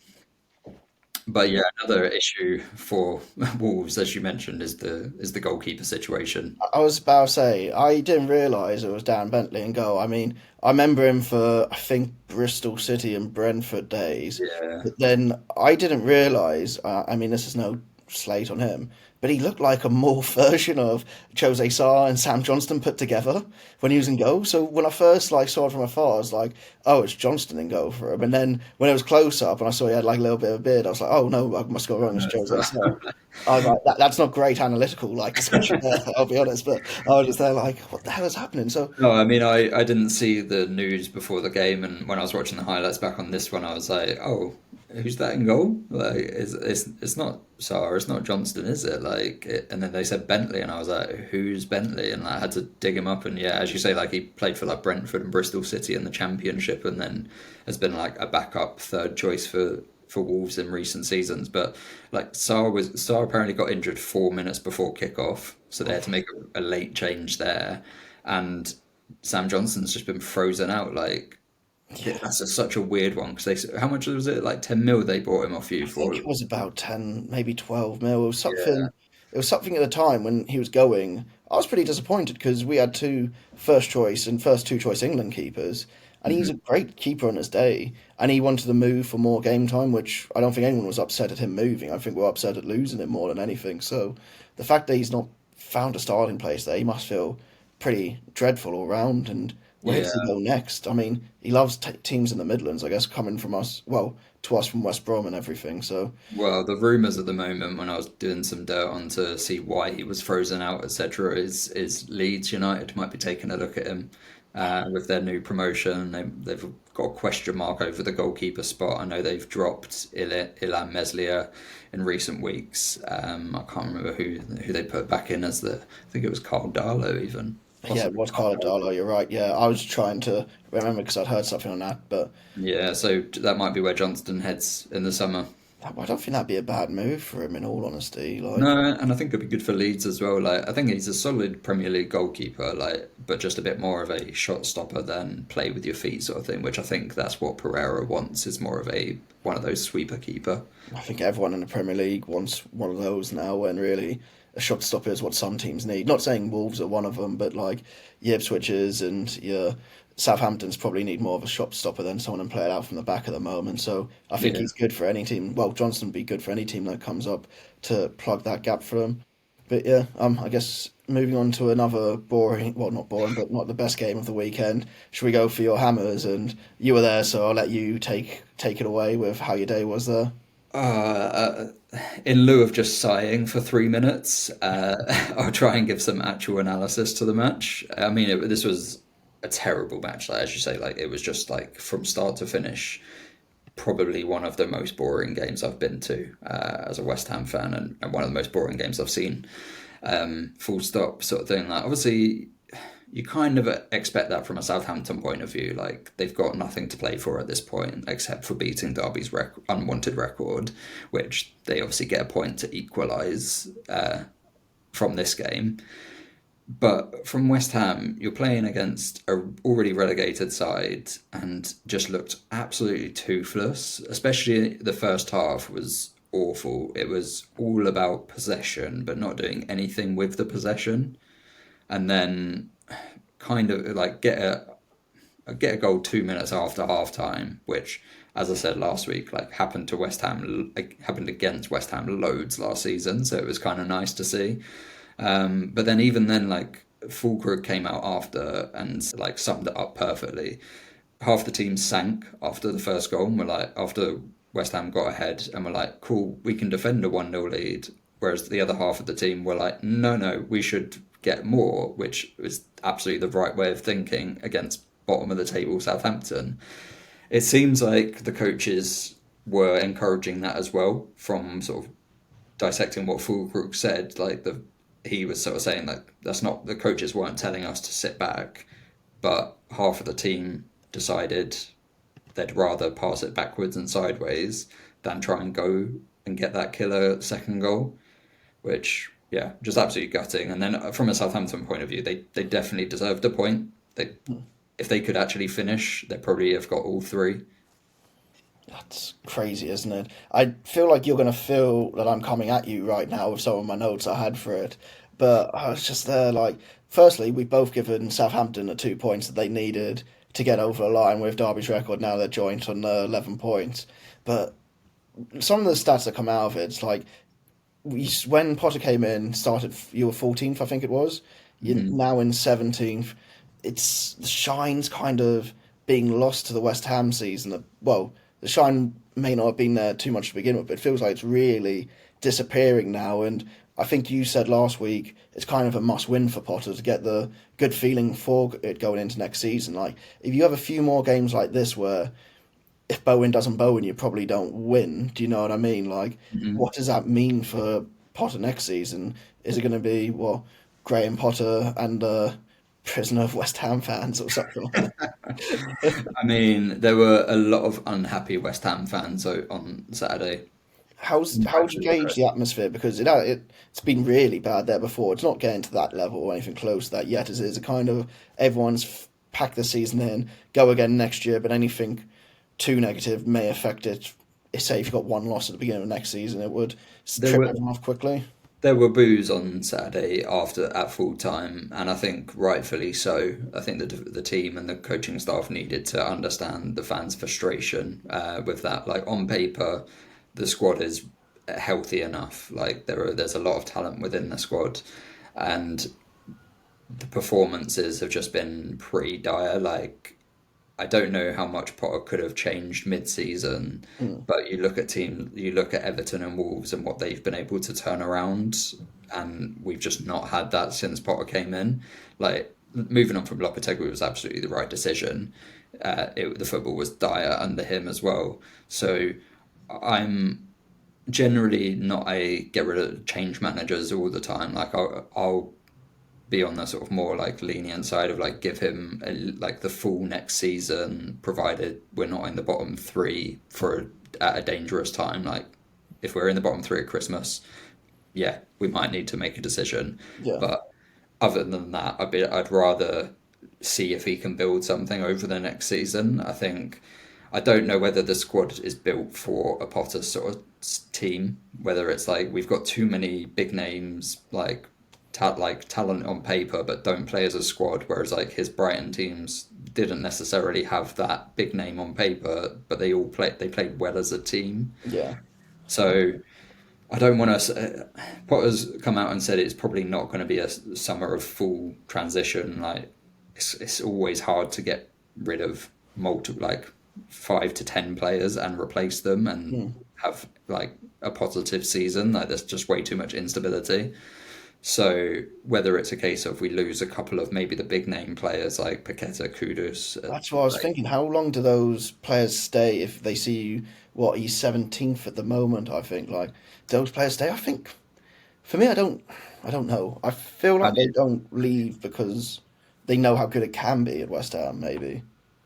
but yeah, another issue for Wolves, as you mentioned, is the goalkeeper situation. I was about to say I didn't realise it was Dan Bentley in goal. I mean, I remember him for I think Bristol City and Brentford days, Yeah, but then I didn't realise. I mean, this is no slate on him, but he looked like a more version of Jose Sarr and Sam Johnston put together when he was in goal. So when I first like saw it from afar, I was like, "Oh, it's Johnston in goal for him." And then when it was close up and I saw he had like a little bit of a beard, I was like, "Oh no, I must go wrong. It's Jose Sarr." I was like, that's not great analytical like discussion there, I'll be honest, but I was just there like, what the hell is happening? So no, I mean, I didn't see the news before the game, and when I was watching the highlights back on this one, I was like, oh, who's that in goal? Like, it's not Sarr, it's not Johnston, is it? And then they said Bentley, and I was like, who's Bentley? And I had to dig him up, and yeah, as you say, like he played for like Brentford and Bristol City in the Championship, and then has been like a backup third choice for Wolves in recent seasons. But like Sarr apparently got injured 4 minutes before kickoff, so they had to make a late change there and Sam Johnson's just been frozen out. Like yeah, such a weird one because how much was it? Like 10 mil they bought him off you I think for? it was about 10, maybe 12 mil. Yeah. It was something at the time when he was going. I was pretty disappointed because we had two first choice and first two choice England keepers, and he's a Mhm. great keeper on his day. And he wanted to move for more game time, which I don't think anyone was upset at him moving. I think we're upset at losing him more than anything. So the fact that he's not found a starting place there, he must feel pretty dreadful all round. And where Yeah. does he go next? I mean, he loves teams in the Midlands, I guess, coming from us, well, to us from West Brom and everything. So Well, the rumours at the moment, when I was doing some dirt on to see why he was frozen out, etc., is Leeds United might be taking a look at him with their new promotion. They've got a question mark over the goalkeeper spot. I know they've dropped Ilan Meslier in recent weeks. I can't remember who they put back in as the. I think it was Carl Darlow even, yeah, it possibly was Carl Carlo Darlow. Darlow. You're right. Yeah, I was trying to remember because I'd heard something on that, but Yeah, so that might be where Johnston heads in the summer. I don't think that'd be a bad move for him, in all honesty. Like, No, and I think it'd be good for Leeds as well. Like, I think he's a solid Premier League goalkeeper, like, but just a bit more of a shot stopper than play with your feet sort of thing. Which I think that's what Pereira wants. Is more of a one of those sweeper keeper. I think everyone in the Premier League wants one of those now, when really a shot stopper is what some teams need. Not saying Wolves are one of them, but like your Ipswiches and your Southamptons probably need more of a shot stopper than someone and play it out from the back at the moment. So I think Yeah. he's good for any team. Well, Johnson would be good for any team that comes up to plug that gap for them. But yeah, I guess moving on to another boring, well, not boring, but not the best game of the weekend. Should we go for your Hammers? And you were there, so I'll let you take it away with how your day was there. In lieu of just sighing for 3 minutes, I'll try and give some actual analysis to the match. I mean, this was a terrible match. Like, as you say, like it was just like from start to finish, probably one of the most boring games I've been to as a West Ham fan, and one of the most boring games I've seen. Full stop, sort of thing. Like, obviously, you kind of expect that from a Southampton point of view. Like, they've got nothing to play for at this point except for beating Derby's unwanted record, which they obviously get a point to equalise from this game. But from West Ham, you're playing against a already relegated side and just looked absolutely toothless. Especially the first half was awful. It was all about possession, but not doing anything with the possession. And then kind of like get a goal 2 minutes after half time, which, as I said last week, like happened to West Ham, like, happened against West Ham loads last season. So it was kind of nice to see. But then even then, like Fulkrug came out after and like summed it up perfectly. Half the team sank after the first goal, and we're like, after West Ham got ahead, and we're like, cool, we can defend a 1-0 lead. Whereas the other half of the team were like, no, we should get more, which was absolutely the right way of thinking against bottom of the table Southampton. It seems like the coaches were encouraging that as well, from sort of dissecting what Fulkrug said. Like he was sort of saying that that's not, the coaches weren't telling us to sit back, but half of the team decided they'd rather pass it backwards and sideways than try and go and get that killer second goal, which, yeah, just absolutely gutting. And then from a Southampton point of view, they definitely deserved a point. If they could actually finish, they probably have got all three. That's crazy, isn't it? I feel like you're going to feel that I'm coming at you right now with some of my notes I had for it. But I was just there, like, firstly, we've both given Southampton the 2 points that they needed to get over the line with Derby's record. Now they're joint on 11 points. But some of the stats that come out of it, it's like, when Potter came in, started, you were 14th, I think it was. You're Mm-hmm. now in 17th. It's the shine's kind of being lost to the West Ham season. Well, the shine may not have been there too much to begin with, but it feels like it's really disappearing now. And I think you said last week it's kind of a must-win for Potter to get the good feeling for it going into next season. Like, if you have a few more games like this where if Bowen doesn't Bowen, you probably don't win. Do you know what I mean? Like, Mm-hmm. what does that mean for Potter next season? Is it going to be, well, Graham Potter and prisoner of West Ham fans or something like that? I mean, there were a lot of unhappy West Ham fans on Saturday. How would you Rightfully gauge so. the atmosphere? Because it's been really bad there before. It's not getting to that level or anything close to that yet. It's a kind of everyone's packed the season in, go again next year, but anything too negative may affect it. Say if you got one loss at the beginning of next season, it would There trip were everyone off quickly. there were boos on Saturday after at full time, and I think rightfully so. I think the team and the coaching staff needed to understand the fans' frustration with that. Like, on paper, the squad is healthy enough. Like, there's a lot of talent within the squad, and the performances have just been pretty dire. Like, I don't know how much Potter could have changed mid-season, Mm. but you look at Everton and Wolves and what they've been able to turn around, and we've just not had that since Potter came in. Like, moving on from Lopetegui was absolutely the right decision. The football was dire under him as well. So I'm generally not a get rid of change managers all the time. Like, I'll be on the sort of more like lenient side of like give him like the full next season, provided we're not in the bottom three for at a dangerous time. Like, if we're in the bottom three at Christmas, yeah, we might need to make a decision. Yeah. But other than that, I'd rather see if he can build something over the next season. I don't know whether the squad is built for a Potter sort of team. Whether it's like we've got too many big names, like talent on paper, but don't play as a squad. Whereas like his Brighton teams didn't necessarily have that big name on paper, but they played well as a team. Yeah. So I don't want to. Potter's come out and said it's probably not going to be a summer of full transition. Like it's always hard to get rid of multiple, like 5 to 10 players and replace them and Hmm. have like a positive season. Like there's just way too much instability. So whether it's a case of we lose a couple of maybe the big name players like Paqueta, Kudus, That's what I was like thinking. How long do those players stay if they see you? What, he's 17th at the moment, I think. Like, those players stay? I think, for me, I don't know. I feel I like they mean, don't leave because they know how good it can be at West Ham, maybe.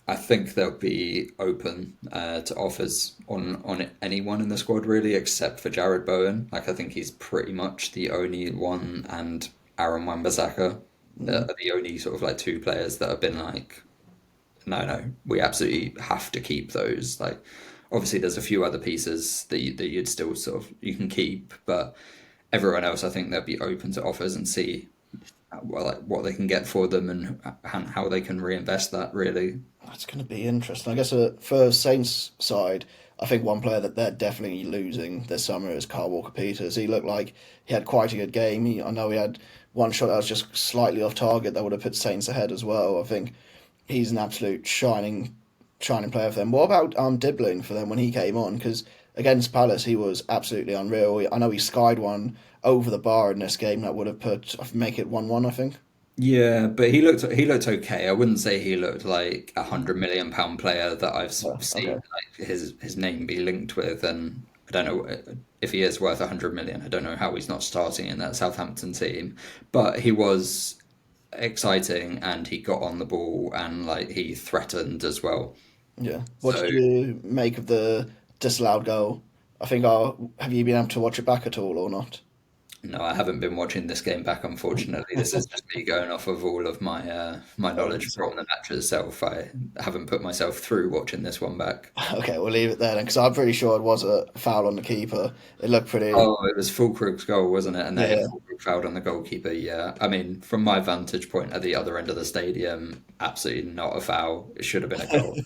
I think they'll be open to offers on anyone in the squad really, except for Jared Bowen. Like I think he's pretty much the only one, and Aaron Wan-Bissaka Mm, are the only sort of like two players that have been like, no, no, we absolutely have to keep those. Like obviously there's a few other pieces that you'd still sort of you can keep, but everyone else I think they'll be open to offers and see well, like what they can get for them and how they can reinvest that really. that's going to be interesting. I guess for Saints' side, I think one player that they're definitely losing this summer is Carl Walker-Peters. He looked like he had quite a good game. I know he had one shot that was just slightly off target that would have put Saints ahead as well. I think he's an absolute shining player for them. What about Dibbling for them when he came on? Because against Palace, he was absolutely unreal. I know he skied one over the bar in this game that would have put make it 1-1. I think. Yeah, but he looked okay. I wouldn't say he looked like £100 million player that I've Yeah. seen Okay. like his name be linked with, and I don't know if he is worth 100 million. I don't know how he's not starting in that Southampton team, but he was exciting and he got on the ball and like he threatened as well. Yeah. What So did you make of the disallowed goal? I think. Have you been able to watch it back at all or not? no, I haven't been watching this game back, unfortunately. This is just me going off of all of my Oh, knowledge from the match itself. I haven't put myself through watching this one back. okay, we'll leave it there then, because I'm pretty sure it was a foul on the keeper. It looked pretty. Oh, it was Fulkrug's goal, wasn't it? And then Yeah. Fulkrug fouled on the goalkeeper. Yeah, I mean, from my vantage point at the other end of the stadium, absolutely not a foul. It should have been a goal.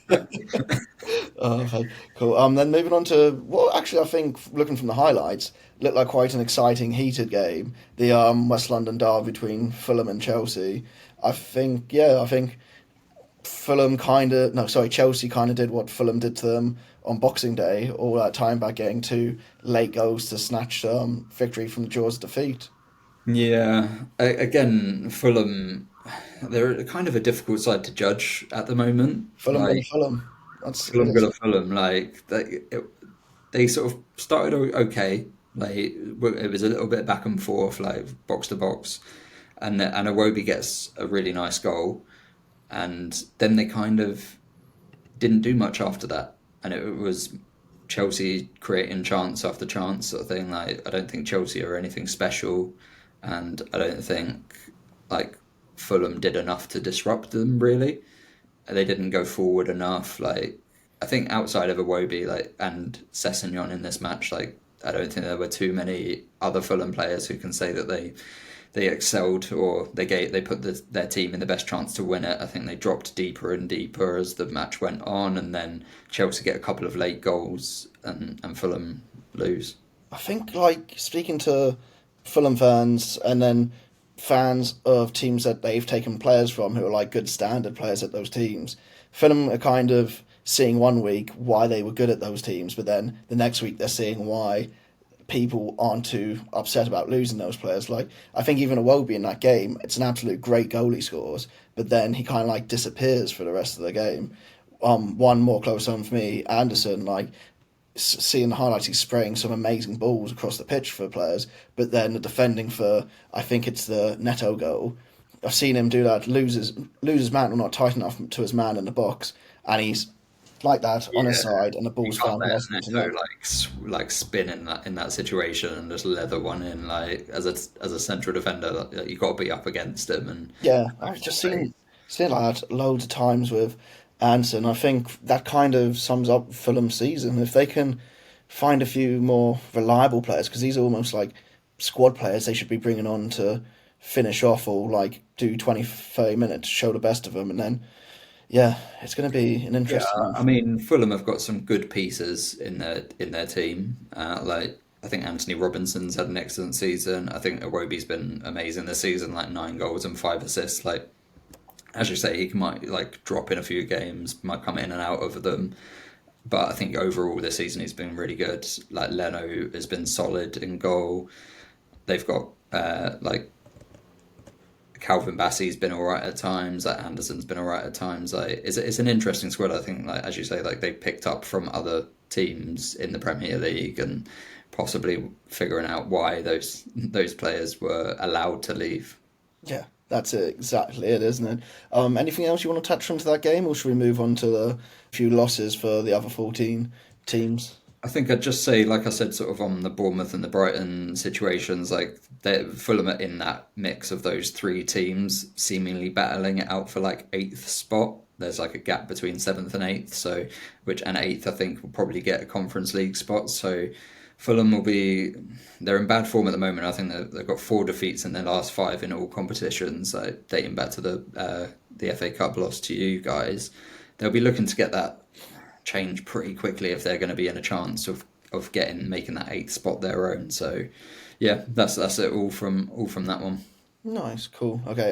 Okay, cool. Then moving on to what actually I think, looking from the highlights, looked like quite an exciting, heated game. The West London derby between Fulham and Chelsea. I think Fulham kind of, no, sorry, Chelsea kind of did what Fulham did to them on Boxing Day, all that time by getting two late goals to snatch victory from the jaws of defeat. Yeah, again, Fulham, they're kind of a difficult side to judge at the moment. Fulham gonna Like Fulham. That's it Fulham, is. Villa, Fulham, like they sort of started okay. Like it was a little bit back and forth, like box to box, and Iwobi gets a really nice goal, and then they kind of didn't do much after that, and it was Chelsea creating chance after chance sort of thing. Like I don't think Chelsea are anything special, and I don't think like Fulham did enough to disrupt them really. They didn't go forward enough. Like I think outside of Iwobi like and Sessegnon in this match, like I don't think there were too many other Fulham players who can say that they excelled or they put their team in the best chance to win it. I think they dropped deeper and deeper as the match went on, and then Chelsea get a couple of late goals and Fulham lose. I think like speaking to Fulham fans and then fans of teams that they've taken players from who are like good standard players at those teams. Fulham are kind of seeing one week why they were good at those teams, but then the next week they're seeing why people aren't too upset about losing those players. Like I think even Iwobi in that game, it's an absolute great goal he scores, but then he kind of like disappears for the rest of the game. One more close home for me, Anderson. Like seeing the highlights, he's spraying some amazing balls across the pitch for players, but then the defending for I think it's the Neto goal. I've seen him do that, loses man or not tight enough to his man in the box, and he's like that on his Yeah, side, and the you ball's can't found let past into Neto net. like like spin in that situation and just leather one in like as a central defender. Like, you got to be up against him and Yeah, hope I've for just pace. seen like that loads of times with Anson. I think that kind of sums up Fulham's season. If they can find a few more reliable players, because these are almost like squad players they should be bringing on to finish off or like do 20-30 minutes, show the best of them, and then yeah, it's going to be an Yeah, interesting one. I mean Fulham have got some good pieces in their team. Like I think Anthony Robinson's had an excellent season. I think Iwobi's been amazing this season, like 9 goals and 5 assists. Like as you say, he might like drop in a few games, might come in and out of them. But I think overall this season he's been really good. Like Leno has been solid in goal. They've got like Calvin Bassey's been all right at times. Like Anderson's been all right at times. Like it's an interesting squad. I think like as you say, like they picked up from other teams in the Premier League and possibly figuring out why those players were allowed to leave. Yeah, that's exactly it, isn't it? Anything else you want to touch onto that game, or should we move on to the few losses for the other 14 teams? I think I'd just say, like I said, sort of on the Bournemouth and the Brighton situations, like Fulham are in that mix of those three teams, seemingly battling it out for like eighth spot. There's like a gap between seventh and eighth, so which and eighth I think will probably get a Conference League spot. So Fulham will be they're in bad form at the moment. I think they've got 4 defeats in their last five in all competitions, dating back to the FA Cup loss to you guys. They'll be looking to get that change pretty quickly if they're going to be in a chance of getting making that eighth spot their own. So yeah, that's it all from that one. Nice, cool. Okay,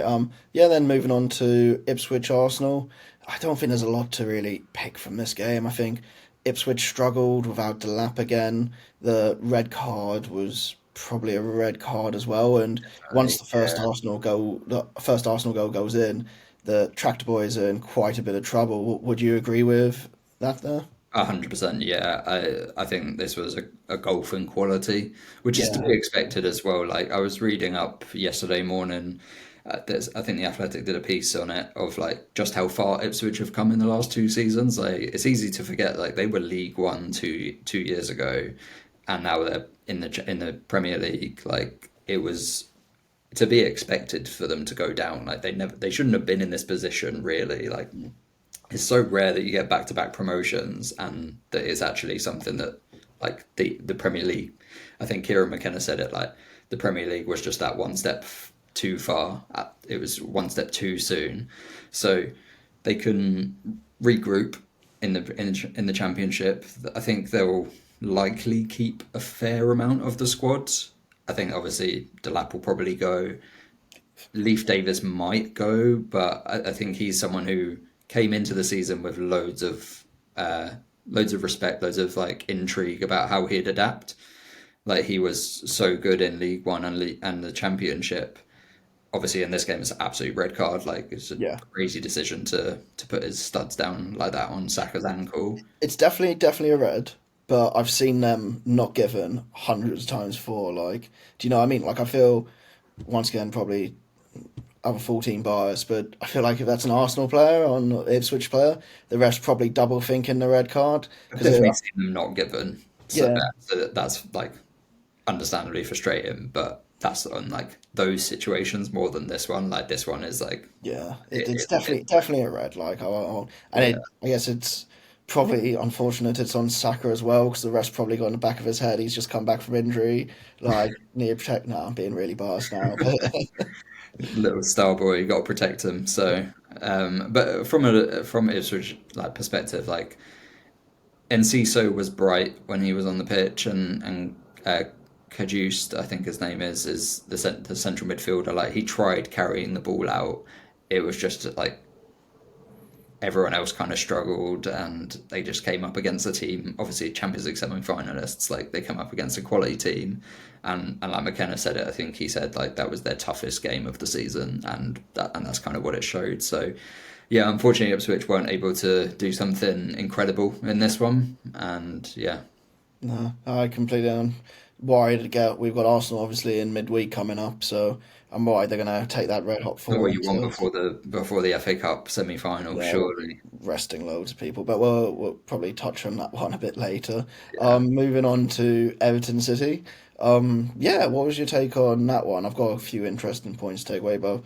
yeah, then moving on to Ipswich Arsenal. I don't think there's a lot to really pick from this game. I think Ipswich struggled without Delap again. The red card was probably a red card as well. And once Yeah, The first Arsenal goal goes in, the Tractor Boys are in quite a bit of trouble. Would you agree with that there? 100%. Yeah, I think this was a golfing quality, which is to Yeah, be expected as well. Like I was reading up yesterday morning. I think the Athletic did a piece on it of like just how far Ipswich have come in the last 2 seasons. Like it's easy to forget. Like they were League One 2 years ago, and now they're in the Premier League. Like it was to be expected for them to go down. Like they shouldn't have been in this position really. Like it's so rare that you get back to back promotions and that it's actually something that like the Premier League. I think Kieran McKenna said it like the Premier League was just that one step too far. It was one step too soon, so they can regroup in the championship. I think they'll likely keep a fair amount of the squads. I think obviously Delap will probably go. Leaf Davis might go, but I think he's someone who came into the season with loads of respect, loads of like intrigue about how he'd adapt. Like he was so good in League One and the Championship. Obviously, in this game, it's an absolute red card. Like it's a yeah. crazy decision to put his studs down like that on Saka's ankle. It's definitely a red, but I've seen them not given hundreds of times before. Like, do you know what I mean? Like, I feel once again probably I'm a 14 bias, but I feel like if that's an Arsenal player or an Ipswich player, the rest probably double thinking the red card I've because definitely seen them not given, yeah, so that's like understandably frustrating. But that's on like those situations more than this one. Like this one is like yeah, it's it definitely a red. Like, and yeah. I guess it's probably unfortunate it's on Saka as well because the rest probably got in the back of his head. He's just come back from injury, like near protect. No, I'm being really biased now, but Little star boy, you got to protect him. So, but from Ipswich like perspective, like Enciso was bright when he was on the pitch, and Cajuste, I think his name is the central midfielder. Like he tried carrying the ball out, it was just like everyone else kind of struggled, and they just came up against a team. Obviously, Champions League semi-finalists, like they come up against a quality team, and like McKenna said it. I think he said like that was their toughest game of the season, and that's kind of what it showed. So, yeah, unfortunately, Ipswich weren't able to do something incredible in this one, and yeah, no, I completely worried again. We've got Arsenal obviously in midweek coming up, so I'm worried they're going to take that red hot Not form what you want to, before the FA Cup semi-final, yeah, we'll surely. be resting loads of people, but we'll probably touch on that one a bit later. Yeah. Moving on to Everton City. Yeah, what was your take on that one? I've got a few interesting points to take away, but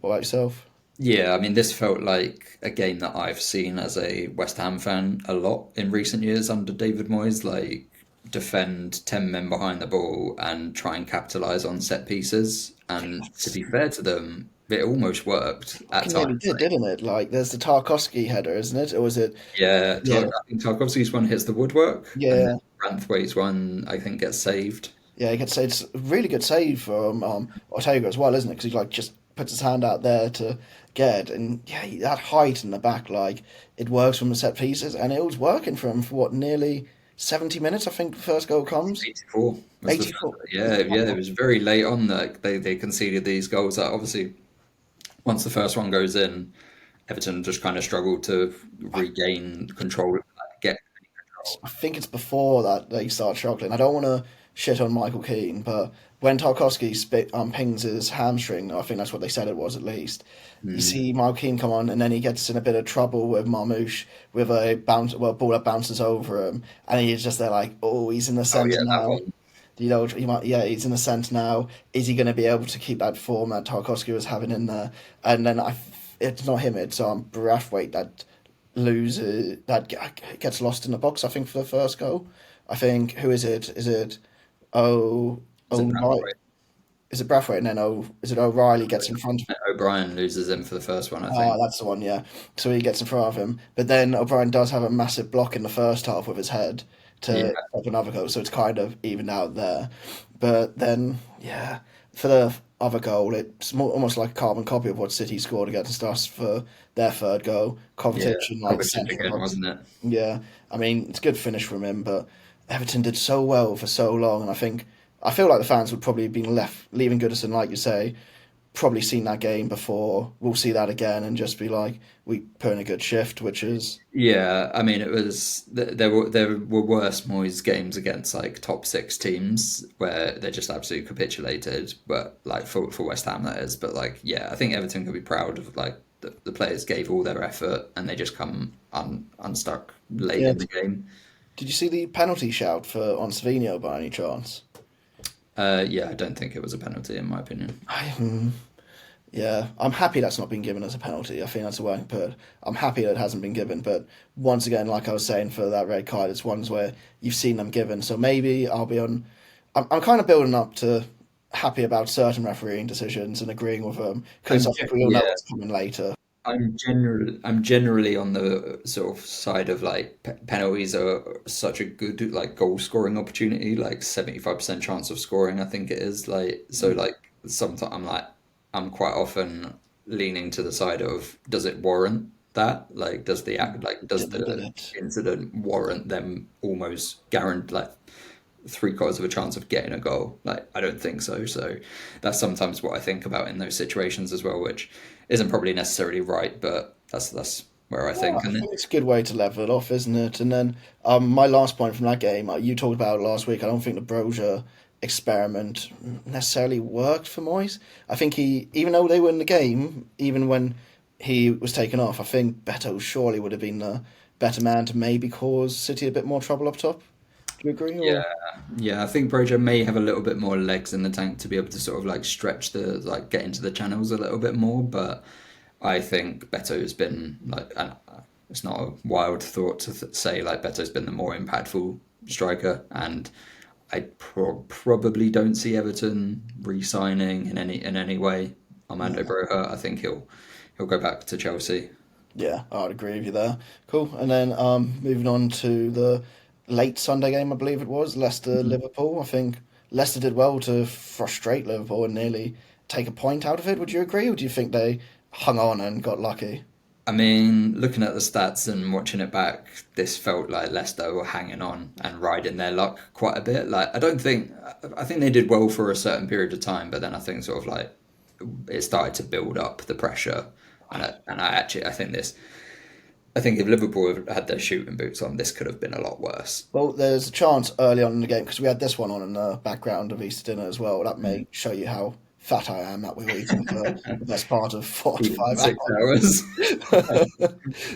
what about yourself? Yeah, I mean, this felt like a game that I've seen as a West Ham fan a lot in recent years under David Moyes, like defend 10 men behind the ball and try and capitalize on set pieces. And to be fair to them, it almost worked at Fucking nearly times. did, Like, didn't it? Like, there's the Tarkowski header, isn't it? Or was it? yeah, Yeah, I think Tarkovsky's one hits the woodwork, and then yeah, Branthwaite's one, I think, gets saved. yeah. He gets it's a really good save from Ortega as well, isn't it? Because he like just puts his hand out there to get it, and yeah, that height in the back, like it works from the set pieces, and it was working for him for what nearly 70 minutes. I think the first goal comes 84 was the 84. first. Yeah, it was very late on that they conceded these goals. That obviously, once the first one goes in, Everton just kind of struggled to regain control, get any control. I think it's before that they start struggling. I don't want to shit on Michael Keane, but when Tarkowski pings his hamstring, I think that's what they said it was at least. You Mm. see Michael Keane come on, and then he gets in a bit of trouble with Marmoush with a ball that bounces over him, and he's just there like, oh, he's in the Oh centre yeah, that now. one. You know, he might, yeah, he's in the centre now. Is he going to be able to keep that form that Tarkowski was having in there? And then it's not him, it's Brathwaite that loses gets lost in the box. I think for the first goal. I think who is it? Is it Was it Right? Branthwaite? Is it Brathwaite? And then is it O'Reilly gets in front of O'Brien loses him for the first one, I Ah, think. that's the one, yeah. So he gets in front of him. But then O'Brien does have a massive block in the first half with his head Yeah, to stop another goal, so it's kind of even out there. But then, yeah, for the other goal, it's almost like a carbon copy of what City scored against us for their third goal. yeah, Competition, like Kovacic centre again, box. wasn't it? Yeah, I mean, it's a good finish from him, but Everton did so well for so long, and I feel like the fans would probably have been left leaving Goodison, like you say, probably seen that game before. We'll see that again and just be like, we put in a good shift, which is Yeah, I mean, it was there were worse Moyes games against like top six teams where they just absolutely capitulated, but like for West Ham that is. But like, yeah, I think Everton can be proud of like the players gave all their effort and they just come unstuck late yeah. in the game. Did you see the penalty shout for on Savino by any chance? Yeah, I don't think it was a penalty in my opinion. Yeah, I'm happy that's not been given as a penalty. I think that's the way I can put it. I'm happy that it hasn't been given, but once again, like I was saying for that red card, it's ones where you've seen them given. So maybe I'll be on. I'm kind of building up to happy about certain refereeing decisions and agreeing with them because I think we all know Yeah, what's coming later. I'm generally on the sort of side of like penalties are such a good like goal scoring opportunity, like 75% chance of scoring, I think it is. Like so like sometimes I'm quite often leaning to the side of does it warrant that? Like does the act like does Did the it? incident warrant them almost guaranteed like three-quarters of a chance of getting a goal. Like, I don't think so. So that's sometimes what I think about in those situations as well, which isn't probably necessarily right, but that's where I Well, think. I And then, think it's a good way to level it off, isn't it? And then my last point from that game, you talked about it last week. I don't think the Brozier experiment necessarily worked for Moyes. I think even though they were in the game, even when he was taken off, I think Beto surely would have been the better man to maybe cause City a bit more trouble up top. Do you agree? yeah, Or yeah, I think Broja may have a little bit more legs in the tank to be able to sort of like stretch like get into the channels a little bit more, but I think Beto's been like, and it's not a wild thought to say like Beto's been the more impactful striker, and I probably don't see Everton re-signing in any way Armando yeah, Broja. I think he'll go back to Chelsea. yeah, I'd agree with you there. Cool. And then moving on to the late Sunday game, I believe it was Leicester Mhm. Liverpool. I think Leicester did well to frustrate Liverpool and nearly take a point out of it. Would you agree, or do you think they hung on and got lucky? I mean, looking at the stats and watching it back, this felt like Leicester were hanging on and riding their luck quite a bit. Like, I think they did well for a certain period of time, but then I think sort of like it started to build up the pressure, and I think this. I think if Liverpool had their shooting boots on, this could have been a lot worse. Well, there's a chance early on in the game because we had this one on in the background of Easter dinner as well. That Mm. may show you how fat I am that we were eating for the best part of four to Even five 6 hours. hours.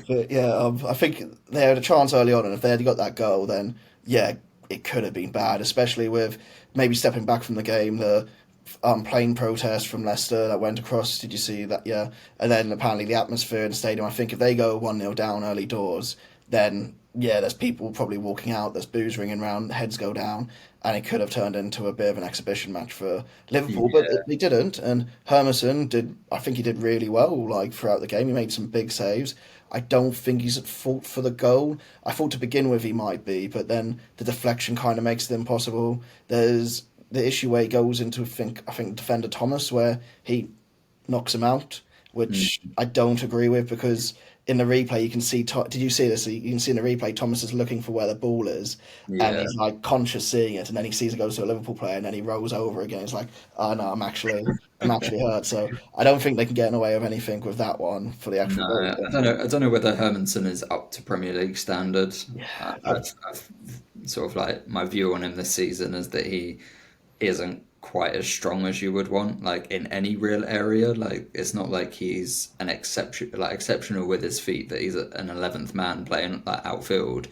But yeah, I think they had a chance early on, and if they had got that goal, then yeah, it could have been bad, especially with maybe stepping back from the game. The plane protest from Leicester that went across. Did you see that? Yeah, and then apparently the atmosphere in the stadium. I think if they go 1-0 down early doors, then yeah, there's people probably walking out. There's boos ringing around. Heads go down, and it could have turned into a bit of an exhibition match for Liverpool, but Yeah, they didn't. And Hermanson did. I think he did really well. Like throughout the game, he made some big saves. I don't think he's at fault for the goal. I thought to begin with he might be, but then the deflection kind of makes it impossible. There's the issue where he goes into I think defender Thomas where he knocks him out, mm, which I don't agree with because in the replay you can see. Did you see this? You can see in the replay Thomas is looking for where the ball is, and yeah. he's like conscious seeing it, and then he sees it goes to a Liverpool player, and then he rolls over again. It's like, oh no, I'm actually hurt. So I don't think they can get in the way of anything with that one for the actual No, goal. I don't know. I don't know whether Hermanson is up to Premier League standard. I, I've sort of like my view on him this season is that he isn't quite as strong as you would want, like in any real area. Like it's not like he's an exceptional with his feet, that he's an 11th man playing like outfield,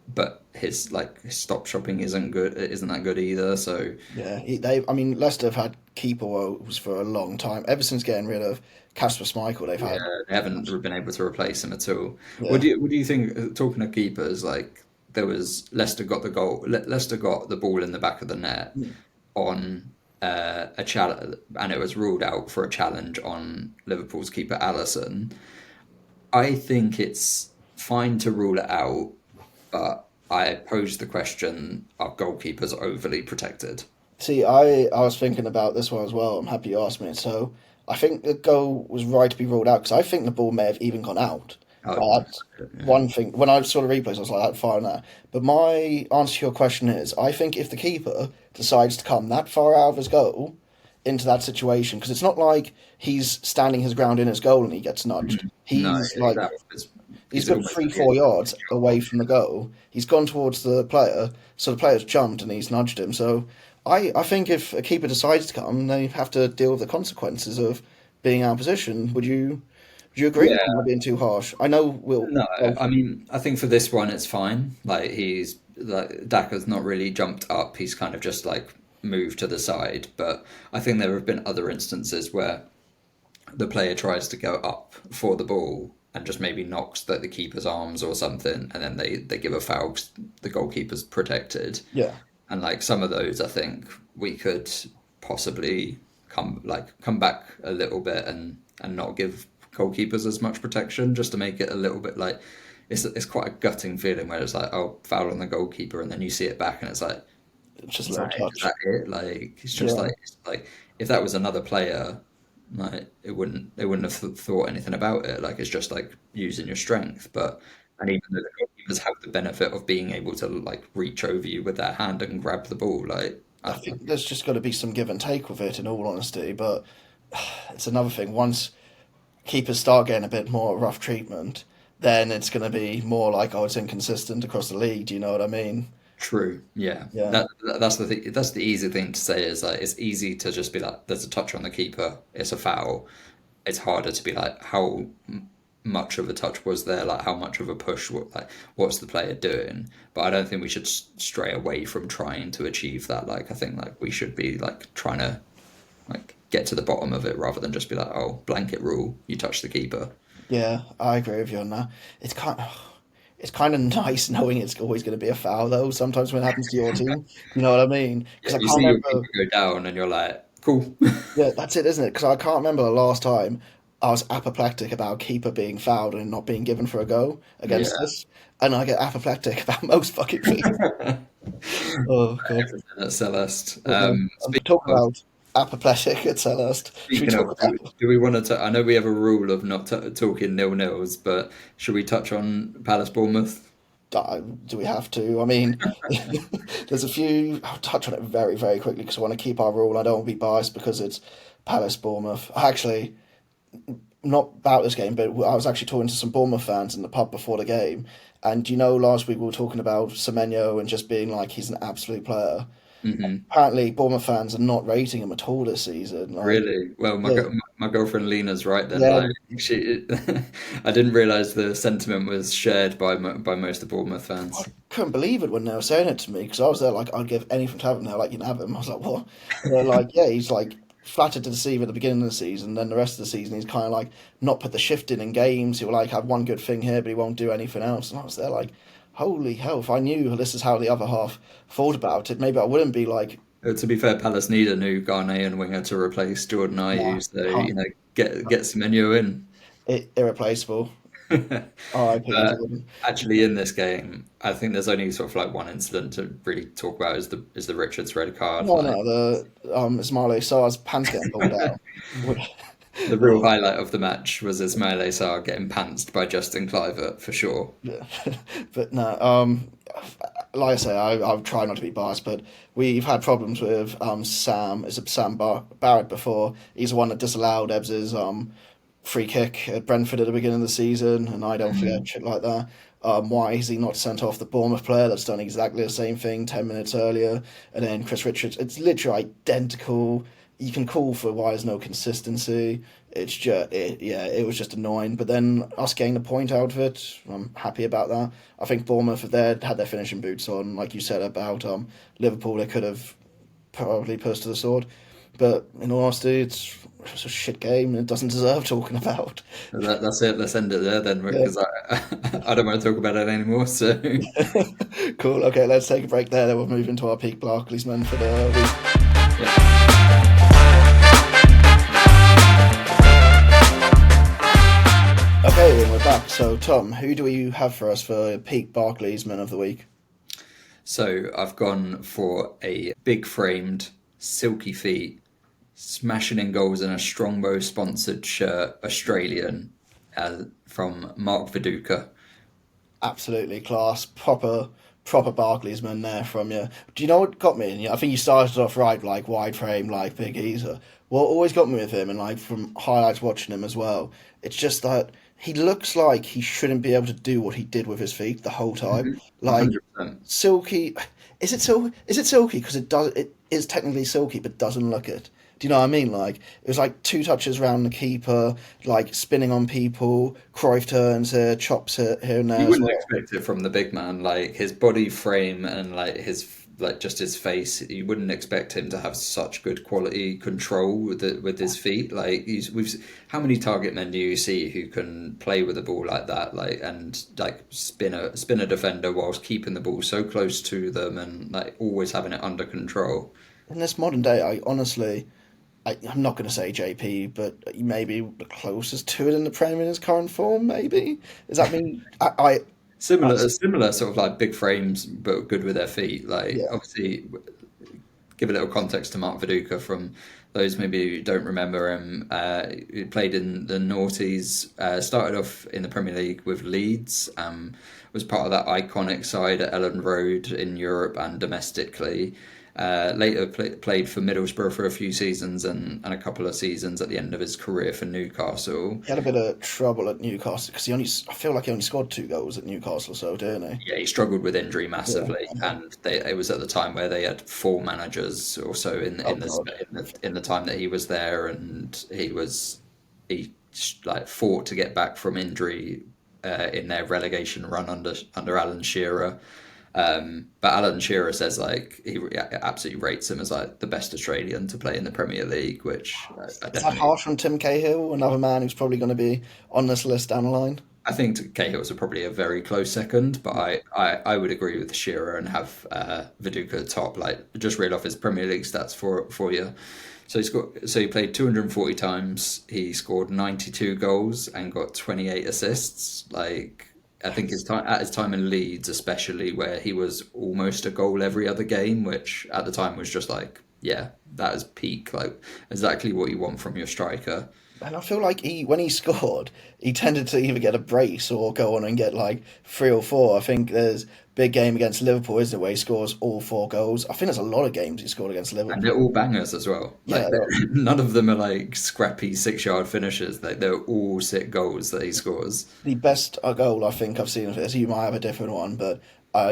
but his stop shopping isn't that good either. So yeah, I mean, Leicester have had keeper woes for a long time. Ever since getting rid of Kasper Schmeichel, they've yeah, had. they haven't been able to replace him at all. Yeah. What do you think? Talking of keepers, like there was Leicester got the goal. Leicester got the ball in the back of the net on a challenge, and it was ruled out for a challenge on Liverpool's keeper Allison. I think it's fine to rule it out, but I pose the question: are goalkeepers overly protected? See, I was thinking about this one as well. I'm happy you asked me. So I think the goal was right to be ruled out because I think the ball may have even gone out. Oh, That's yeah. one thing. When I saw the replays, I was like, that far on that. But my answer to your question is, I think if the keeper decides to come that far out of his goal into that situation, because it's not like he's standing his ground in his goal and he gets nudged. No, He's like that was he's he's put almost three, at the edge 4 yards of away from the goal. He's gone towards the player, so the player's jumped and he's nudged him. So I think if a keeper decides to come, they have to deal with the consequences of being out of position. Would you agree? yeah. Am I being too harsh? I know we'll No, both. I mean, I think for this one it's fine. Like he's like Daka's not really jumped up. He's kind of just like moved to the side. But I think there have been other instances where the player tries to go up for the ball and just maybe knocks the keeper's arms or something, and then they give a foul 'cause the goalkeeper's protected. Yeah, And like some of those, I think we could possibly come back a little bit and not give goalkeepers as much protection, just to make it a little bit like it's quite a gutting feeling where it's like, oh, foul on the goalkeeper, and then you see it back and it's like, it's just a is little is touch. that it? Like Yeah, it's like if that was another player, like they wouldn't have thought anything about it. Like it's just like using your strength. But and even though the goalkeepers have the benefit of being able to like reach over you with their hand and grab the ball, like I think there's just got to be some give and take with it, in all honesty. But it's another thing. Once keepers start getting a bit more rough treatment, then it's going to be more like, oh, it's inconsistent across the league. Do you know what I mean? true, yeah. Yeah, That's the thing. That's the easy thing to say is like it's easy to just be like, there's a touch on the keeper, it's a foul. It's harder to be like, how much of a touch was there? Like, how much of a push? What's the player doing? But I don't think we should stray away from trying to achieve that. Like, I think like we should be like trying to like get to the bottom of it rather than just be like, oh, blanket rule, you touch the keeper. yeah, I agree with you on that. It's kind of nice knowing it's always going to be a foul, though. Sometimes when it happens to your team, you know what I mean? Because Yeah, I you can't see your remember. keeper go down, and you're like, cool. Yeah, that's it, isn't it? Because I can't remember the last time I was apoplectic about keeper being fouled and not being given for a go against Yeah. us, and I get apoplectic about most fucking things. Oh god! Everything at Celeste. But no, I'm talking about apoplectic at Selhurst. Should we Speaking talk of, about? do we want to? I know we have a rule of not talking nil-nils, but should we touch on Palace Bournemouth? Do we have to? I mean, there's a few. I'll touch on it very, very quickly because I want to keep our rule. I don't want to be biased because it's Palace Bournemouth. Actually, not about this game, but I was actually talking to some Bournemouth fans in the pub before the game. And last week we were talking about Semenyo and just being like he's an absolute player. Hmm. Apparently, Bournemouth fans are not rating him at all this season. Like, Really? Well, yeah, my girlfriend Lena's right then. yeah, Like she, I didn't realize the sentiment was shared by by most of Bournemouth I fans. couldn't believe it when they were saying it to me because I was there like I'd give anything to have him. They're like, you can have him. I was like, what? And they're like, yeah, he's like flattered to deceive at the beginning of the season. Then the rest of the season, he's kind of like not put the shift in games. He'll like have one good thing here, but he won't do anything else. And I was there like, holy hell! If I knew this is how the other half thought about it, maybe I wouldn't be like, To be fair, Palace need a new Ghanaian winger to replace Jordan nah, Ayew, so can't, get some Semenyo in. irreplaceable. R.I.P. But Jordan. actually, in this game, I think there's only sort of like one incident to really talk about is the Richards red card. No, Like no, the Ismail Sarr's pants getting pulled out. the real highlight of the match was Ismail Sarr getting pantsed by Justin Kluivert for sure. Yeah. But no, like I say, I've tried not to be biased, but we've had problems with Barrett before. He's the one that disallowed Ebbs's free kick at Brentford at the beginning of the season, and I don't forget shit like that. Why is he not sent off the Bournemouth player that's done exactly the same thing 10 minutes earlier? And then Chris Richards, it's literally identical. You can call for why there's no consistency. It's just, yeah, it was just annoying. But then us getting the point out of it, I'm happy about that. I think Bournemouth, if they had their finishing boots on, like you said about Liverpool, they could have probably pushed to the sword. But in all honesty, it's a shit game and it doesn't deserve talking about. That's it. Let's end it there then, Yeah. because I don't want to talk about it anymore. So Cool. Okay, let's take a break there. Then we'll move into our Peak Barclaysman for the week. yeah. Okay, and we're back. So, Tom, who do you have for us for Peak Barclaysman of the week? So I've gone for a big framed, silky feet, smashing in goals in a Strongbow sponsored shirt, Australian, from Mark Viduka. Absolutely class. Proper Barclaysman there from you. Do you know what got me? And I think you started off right, like wide frame, like big geezer. What always got me with him, and like from highlights watching him as well, it's just that he looks like he shouldn't be able to do what he did with his feet the whole time. Mhm. Like 100%. silky, is it silky? Because it is technically silky, but doesn't look it. Do you know what I mean? Like it was like two touches around the keeper, like spinning on people, Cruyff turns here, chops here and there You as wouldn't well. expect it from the big man, like his body frame and like just his face. You wouldn't expect him to have such good quality control with his feet. Like how many target men do you see who can play with the ball like that, like and like spin a defender whilst keeping the ball so close to them and like always having it under control. In this modern day, I honestly, I'm not going to say JP, but maybe the closest to it in the Premier in his current form. Maybe does that mean I Similar sort of like big frames, but good with their feet. Like yeah. obviously, give a little context to Mark Viduka from those maybe who don't remember him. He played in the noughties, started off in the Premier League with Leeds, was part of that iconic side at Ellen Road in Europe and domestically. Later played for Middlesbrough for a few seasons and a couple of seasons at the end of his career for Newcastle. He had a bit of trouble at Newcastle because I feel like he only scored 2 goals at Newcastle, so didn't Yeah, he struggled with injury he? Yeah. massively, and it was at the time where they had four managers or so Oh God. in the time that he was there, and he like fought to get back from injury in their relegation run under Alan Shearer. But Alan Shearer says like he absolutely rates him as like the best Australian to play in the Premier League, which I Is that definitely. harsh from Tim Cahill, another man who's probably going to be on this list down the line? I think Cahill's are probably a very close second, but I would agree with Shearer and have Viduka top. Like just read off his Premier League stats for you. So he played 240 times. He scored 92 goals and got 28 assists. Like I think his time in Leeds, especially where he was almost a goal every other game, which at the time was just like, yeah, that is peak, like exactly what you want from your striker. And I feel like when he scored, he tended to either get a brace or go on and get like 3 or 4. I think there's big game against Liverpool, isn't it, where he scores all 4 goals. I think there's a lot of games he scored against And they're Liverpool. all bangers as well. Yeah, None of them are like scrappy 6 yard finishes. They're all sick goals that he scores. the best goal I think I've seen of his. You might have a different one, but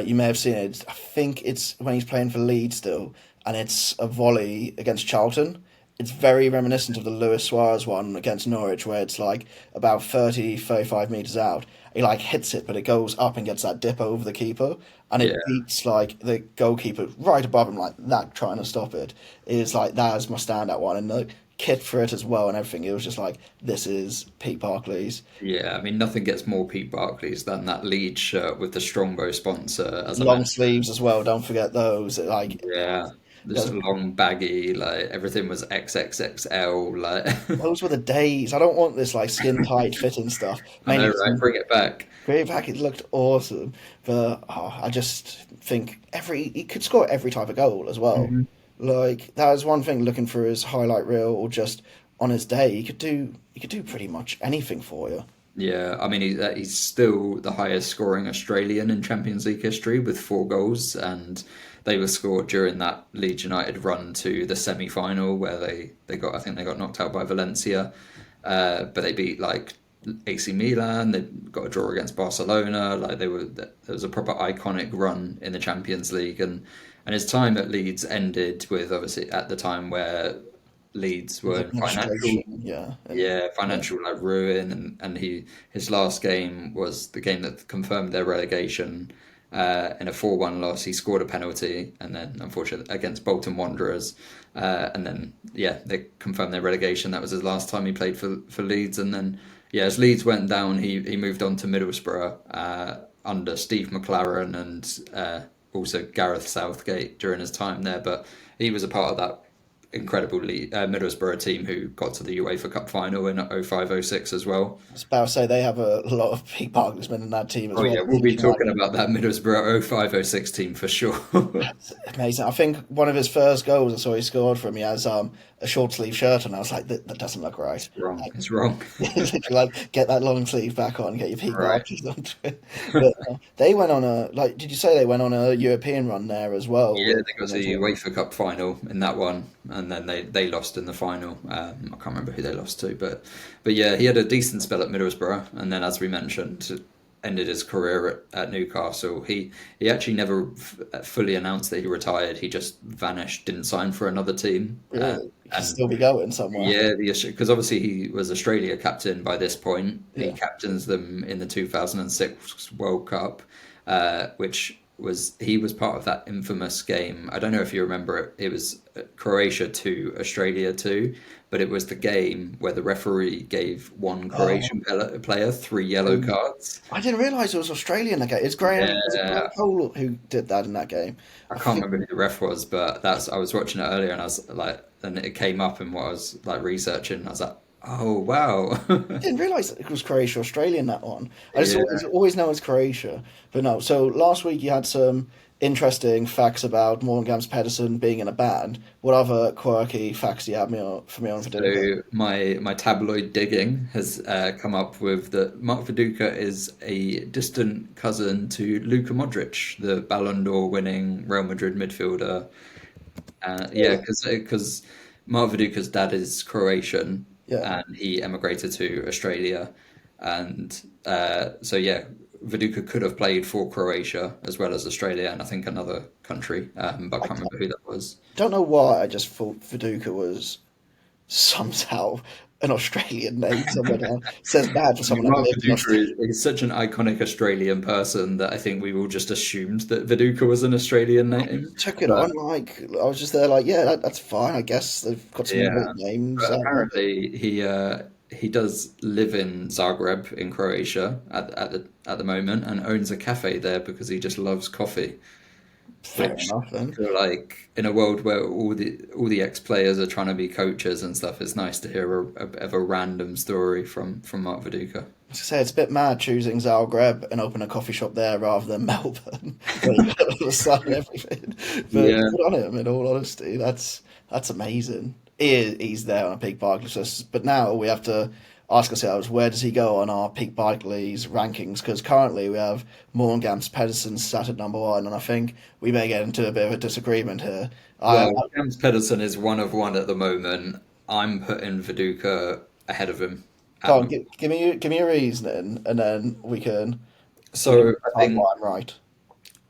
you may have seen it. I think it's when he's playing for Leeds still, and it's a volley against Charlton. It's very reminiscent of the Luis Suarez one against Norwich, where it's like about 30, 35 metres out. He like hits it, but it goes up and gets that dip over the keeper, and it Yeah, beats like the goalkeeper right above him, like that, trying to stop it. Is like that is my standout one, and the kit for it as well, and everything. It was just like this is Pete Barclays. yeah. I mean, nothing gets more Pete Barclays than that Leeds shirt with the Strongbow sponsor, as I Long mentioned. sleeves as well. Don't forget those. Like Yeah, just those, a long baggy, like everything was XXXL. Like, those were the days. I don't want this like skin tight fitting stuff. I know, Mainly right? Bring it back. great back. It looked awesome, but I just think he could score every type of goal as well. Like that was one thing. Looking for his highlight reel or just on his day, he could do pretty much anything for you. Yeah, I mean he's still the highest scoring Australian in Champions League history with 4 goals, and they were scored during that Leeds United run to the semi-final where they got I think they got knocked out by Valencia, but they beat like AC Milan. They got a draw against Barcelona. Like there was a proper iconic run in the Champions League, and his time at Leeds ended with obviously at the time where Leeds His were in financial administration, yeah, and yeah, yeah, financial like ruin, and his last game was the game that confirmed their relegation. In a 4-1 loss, he scored a penalty, and then unfortunately against Bolton Wanderers, and then yeah, they confirmed their relegation. That was his last time he played for Leeds, and then yeah, as Leeds went down, he moved on to Middlesbrough under Steve McLaren and also Gareth Southgate during his time there. But he was a part of that incredible Middlesbrough team who got to the UEFA Cup final in 05-06 as well. I was about to say they have a lot of Peak Barclaysmen in that team as Oh well. yeah, we'll be Leeds talking United. about that Middlesbrough 05-06 team for sure. That's amazing. I think one of his first goals I saw he scored for me has a short sleeve shirt on. I was like, that doesn't look right. It's wrong. Like, It's wrong. literally, like get that long sleeve back on, get your Peak Right. Barclays onto it. But they went on a like. Did you say they went on a European run there as well Yeah, with they got to their the tournament? UEFA Cup final in that one, and then they lost in the final. I can't remember who they lost to, but yeah, he had a decent spell at Middlesbrough, and then as we mentioned, ended his career at Newcastle. He actually never fully announced that he retired. He just vanished, didn't sign for another team, Really, you can and still be going somewhere. yeah, because obviously he was Australia captain by this point. He Yeah. captains them in the 2006 World Cup, which was he was part of that infamous game. I don't know if you remember it. It was Croatia 2, Australia 2, but it was the game where the referee gave one Oh, Croatian player 3 yellow cards. I didn't realise it was Australia in that game. It's Graham. Was it Graham Yeah, Cole who did that in that game? I I can't think remember who the ref was, but that's I was watching it earlier and I was like, and it came up in what I was like researching. I was like, oh wow, I didn't realise that it was Croatia, Australia in that one. I just yeah. always know it's Croatia, but no. So last week you had some interesting facts about Morgan Gams Pedersen being in a band. What other quirky facts do you have for me on Viduka? So my tabloid digging has come up with that Mark Viduka is a distant cousin to Luka Modric, the Ballon d'Or winning Real Madrid midfielder. Yeah, Really? because Mark Viduka's dad is Croatian Yeah. and he emigrated to Australia, and so yeah, Viduka could have played for Croatia as well as Australia and I think another country, but I I can't remember who that was. don't know why. I just thought Viduka was somehow an Australian name somewhere down. Says bad for I mean, someone that Mark lives in Viduka Australia. is such an iconic Australian person that I think we all just assumed that Viduka was an Australian name. Took it But on like I was just there like yeah that's fine I guess they've got some yeah, weird names but I don't know. apparently he does live in Zagreb in Croatia at the moment and owns a cafe there because he just loves coffee. Fair Which enough I then. feel like in a world where all the ex players are trying to be coaches and stuff, it's nice to hear a bit of a random story from Mark Viduka. I was gonna say it's a bit mad choosing Zagreb and open a coffee shop there rather than Melbourne where you got the sun and everything, but Yeah, good on him in all honesty. That's amazing. he's there on a Peak Barclays list. But now we have to ask ourselves, where does he go on our Peak Barclays rankings? Because currently we have Morgans Pedersen sat at number one, and I think we may get into a bit of a disagreement here. Well, James Pedersen is one of one at the moment. I'm putting Viduka ahead of him Go at on, the give me a reason, and then we can So decide why I'm right.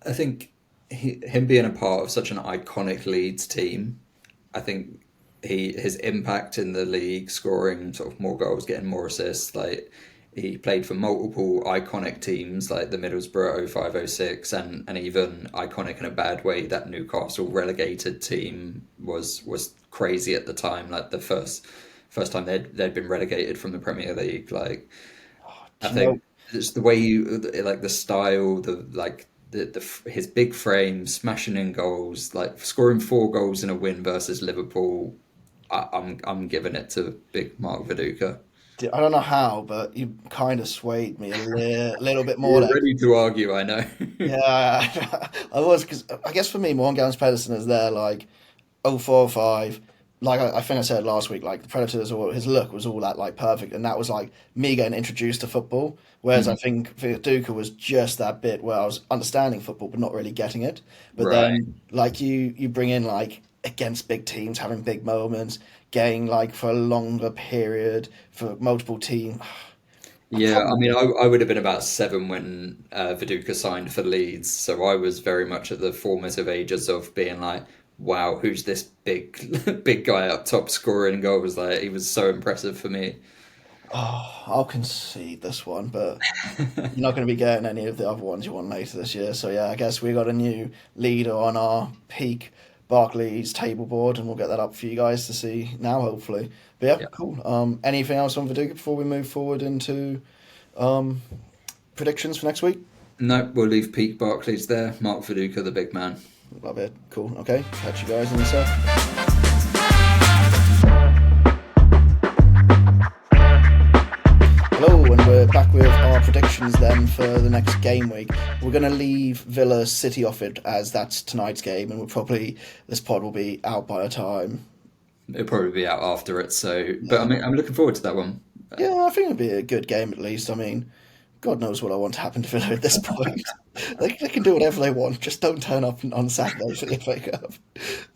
I think him being a part of such an iconic Leeds team, I think his impact in the league, scoring sort of more goals, getting more assists, like he played for multiple iconic teams like the Middlesbrough 0506 and even iconic in a bad way that Newcastle relegated team was crazy at the time, like the first time they'd been relegated from the Premier League. Like I Do you know? think it's the way you like the style, his big frame, smashing in goals, like scoring 4 goals in a win versus Liverpool. I'm giving it to Big Mark Viduka. I don't know how, but you kind of swayed me a little bit You more were there. ready to argue, I know. Yeah, I was, because I guess for me, Morgans Pedersen is there like 045. Like I think I said last week, like the Predators, or his look was all that like perfect, and that was like me getting introduced to football. Whereas I Mhm. think Viduka was just that bit where I was understanding football but not really getting it. But Right. then like you bring in like against big teams, having big moments, getting like for a longer period for multiple teams. I Yeah, I mean, probably I would have been about 7 when Viduka signed for Leeds, so I was very much at the formative ages of being like, "Wow, who's this big, big guy up top scoring goals?" Like he was so impressive for me. I'll concede this one, but you're not going to be getting any of the other ones you want later this year. So yeah, I guess we got a new leader on our Peak Barclays table board, and we'll get that up for you guys to see now, hopefully. But yeah, Yeah. cool. Anything else on Viduka before we move forward into um, predictions for next week? No, we'll leave Peak Barclays there. Mark Viduka, the big man. Love it. Cool. Okay, catch you guys in a sec. Hello, and we're back with our predictions then for the next game week. We're going to leave Villa City off it as that's tonight's game, and this pod will be out by the time. It'll probably be out after it. So, but Yeah, I mean, I'm looking forward to that one. yeah, I think it'll be a good game at least. I mean, God knows what I want to happen to Villa at this point. They can do whatever they want, just don't turn up on Saturday for the FA Cup.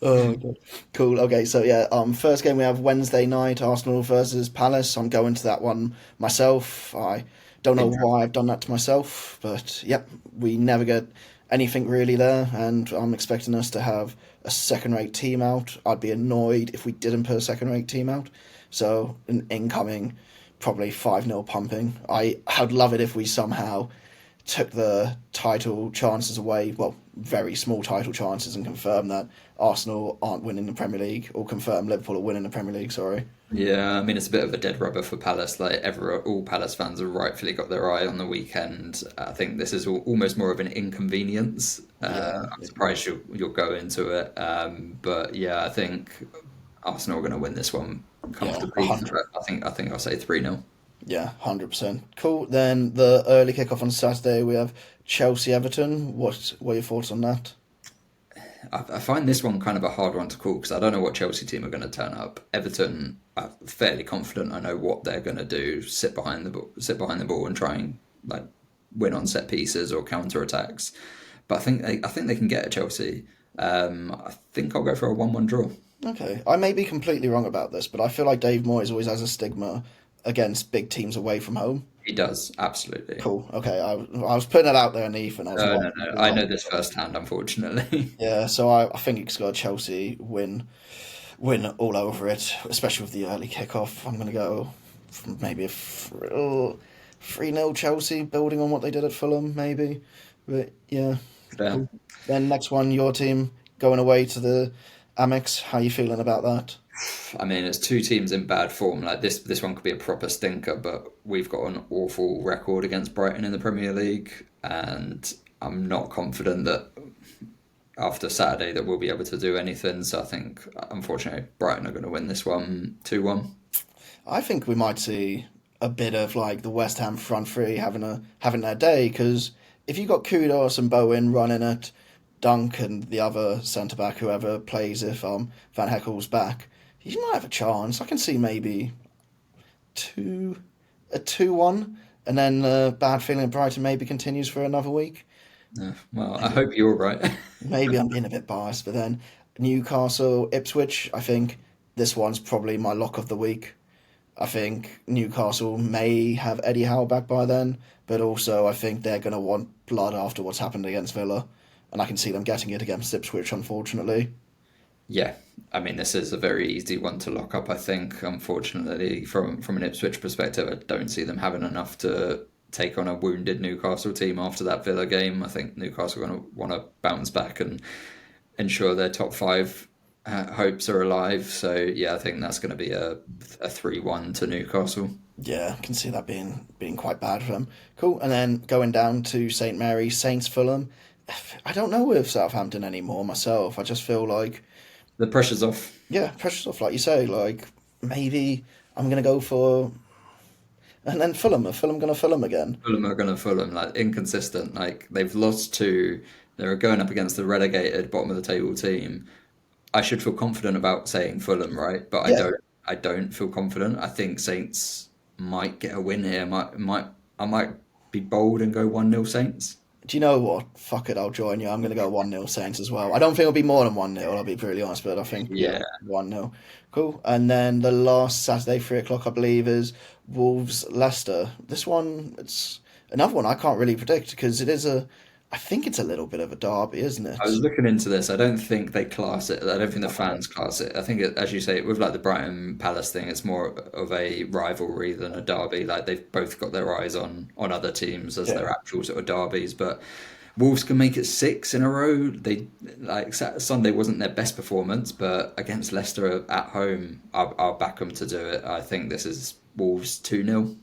Oh my God. Cool. Okay, so yeah, first game we have Wednesday night, Arsenal versus Palace. I'm going to that one myself. I don't know why I've done that to myself, but yep, we never get anything really there, and I'm expecting us to have a second-rate team out. I'd be annoyed if we didn't put a second-rate team out. So an incoming, probably 5-0 pumping. I'd love it if we somehow took the title chances away, well, very small title chances, and confirm that Arsenal aren't winning the Premier League, or confirm Liverpool are winning the Premier League, sorry. Yeah, I mean it's a bit of a dead rubber for Palace. Like all Palace fans have rightfully got their eye on the weekend. I think this is almost more of an inconvenience. Yeah, I'm surprised you'll go into it, but yeah, I think Arsenal are going to win this one yeah, comfortably. 100. I think I'll say 3-0. Yeah, 100%. Cool. Then the early kickoff on Saturday, we have Chelsea Everton. What are your thoughts on that? I find this one kind of a hard one to call because I don't know what Chelsea team are going to turn up. Everton, I'm fairly confident I know what they're going to do: sit behind the ball, and try and like win on set pieces or counter attacks. But I think they can get at Chelsea. I think I'll go for a 1-1 draw. Okay, I may be completely wrong about this, but I feel like Dave Moyes always has a stigma against big teams away from home. He does absolutely. Cool. Okay, I was putting it out there in the ether. I was No, not no, no. I wrong. know this firsthand, unfortunately. Yeah, so I think it's got Chelsea win all over it, especially with the early kickoff. I'm going to go from maybe a 3-0 Chelsea, building on what they did at Fulham, maybe. But yeah, Yeah. cool. Then next one, your team going away to the Amex. How you feeling about that? I mean, it's two teams in bad form. Like this one could be a proper stinker, but we've got an awful record against Brighton in the Premier League, and I'm not confident that after Saturday that we'll be able to do anything. So I think, unfortunately, Brighton are going to win this one 2-1. I think we might see a bit of like the West Ham front three having their day, because if you got Kudos and Bowen running at Dunk and the other centre back, whoever plays if Van Heckel's back, he might have a chance. I can see maybe two a 2-1, and then bad feeling at Brighton maybe continues for another week. Well, I Maybe, hope you're right. maybe I'm being a bit biased, but then Newcastle Ipswich. I think this one's probably my lock of the week. I think Newcastle may have Eddie Howe back by then, but also I think they're going to want blood after what's happened against Villa, and I can see them getting it against Ipswich, unfortunately. Yeah, I mean, this is a very easy one to lock up, I think. Unfortunately, from an Ipswich perspective, I don't see them having enough to take on a wounded Newcastle team after that Villa game. I think Newcastle are going to want to bounce back and ensure their top five hopes are alive. So, yeah, I think that's going to be a 3-1 to Newcastle. Yeah, I can see that being quite bad for them. Cool, and then going down to St Mary's, Saints Fulham. I don't know with Southampton anymore myself. I just feel like, The pressure's off. yeah, pressure stuff like you say. Like maybe I'm gonna go for, and then Fulham. Are Fulham gonna Fulham again? Fulham are going to Fulham, like inconsistent. Like they've lost to, they're going up against the relegated bottom of the table team. I should feel confident about saying Fulham, right? But I Yeah. don't. I don't feel confident. I think Saints might get a win here. I might be bold and go 1-0 Saints. Do you know what? Fuck it, I'll join you. I'm gonna go 1-0 Saints as well. I don't think it'll be more than 1-0. I'll be brutally honest, but I think yeah, Yeah, 1-0. Cool. And then the last Saturday, 3 o'clock, I believe, is Wolves Leicester. This one, it's another one I can't really predict because it is a. I think it's a little bit of a derby, isn't I was it? looking into this. I don't think they class it. I don't think the Okay. fans class it. I think, as you say, with like the Brighton Palace thing, it's more of a rivalry than a derby. Like they've both got their eyes on other teams as their Yeah. actual sort of derbies. But Wolves can make it six in a row. They like Sunday wasn't their best performance, but against Leicester at home, I'll back them to do it. I think this is Wolves 2-0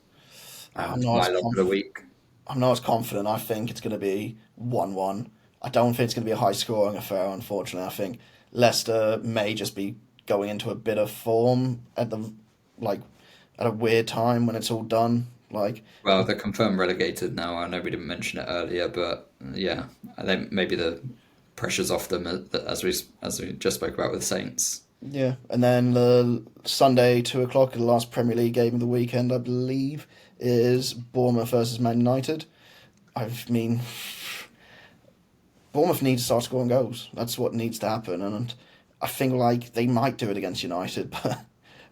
I'm and not my as lock of the week. I'm not as confident. I think it's going to be 1-1. I don't think it's going to be a high scoring affair, unfortunately. I think Leicester may just be going into a bit of form at the like at a weird time when it's all done. Like, Well, they're confirmed relegated now. I know we didn't mention it earlier, but yeah, I think maybe the pressure's off them as we just spoke about with Saints. yeah. And then the Sunday 2 o'clock, the last Premier League game of the weekend, I believe, is Bournemouth versus Man United. I mean, Bournemouth need to start scoring goals. That's what needs to happen, and I think like they might do it against United, but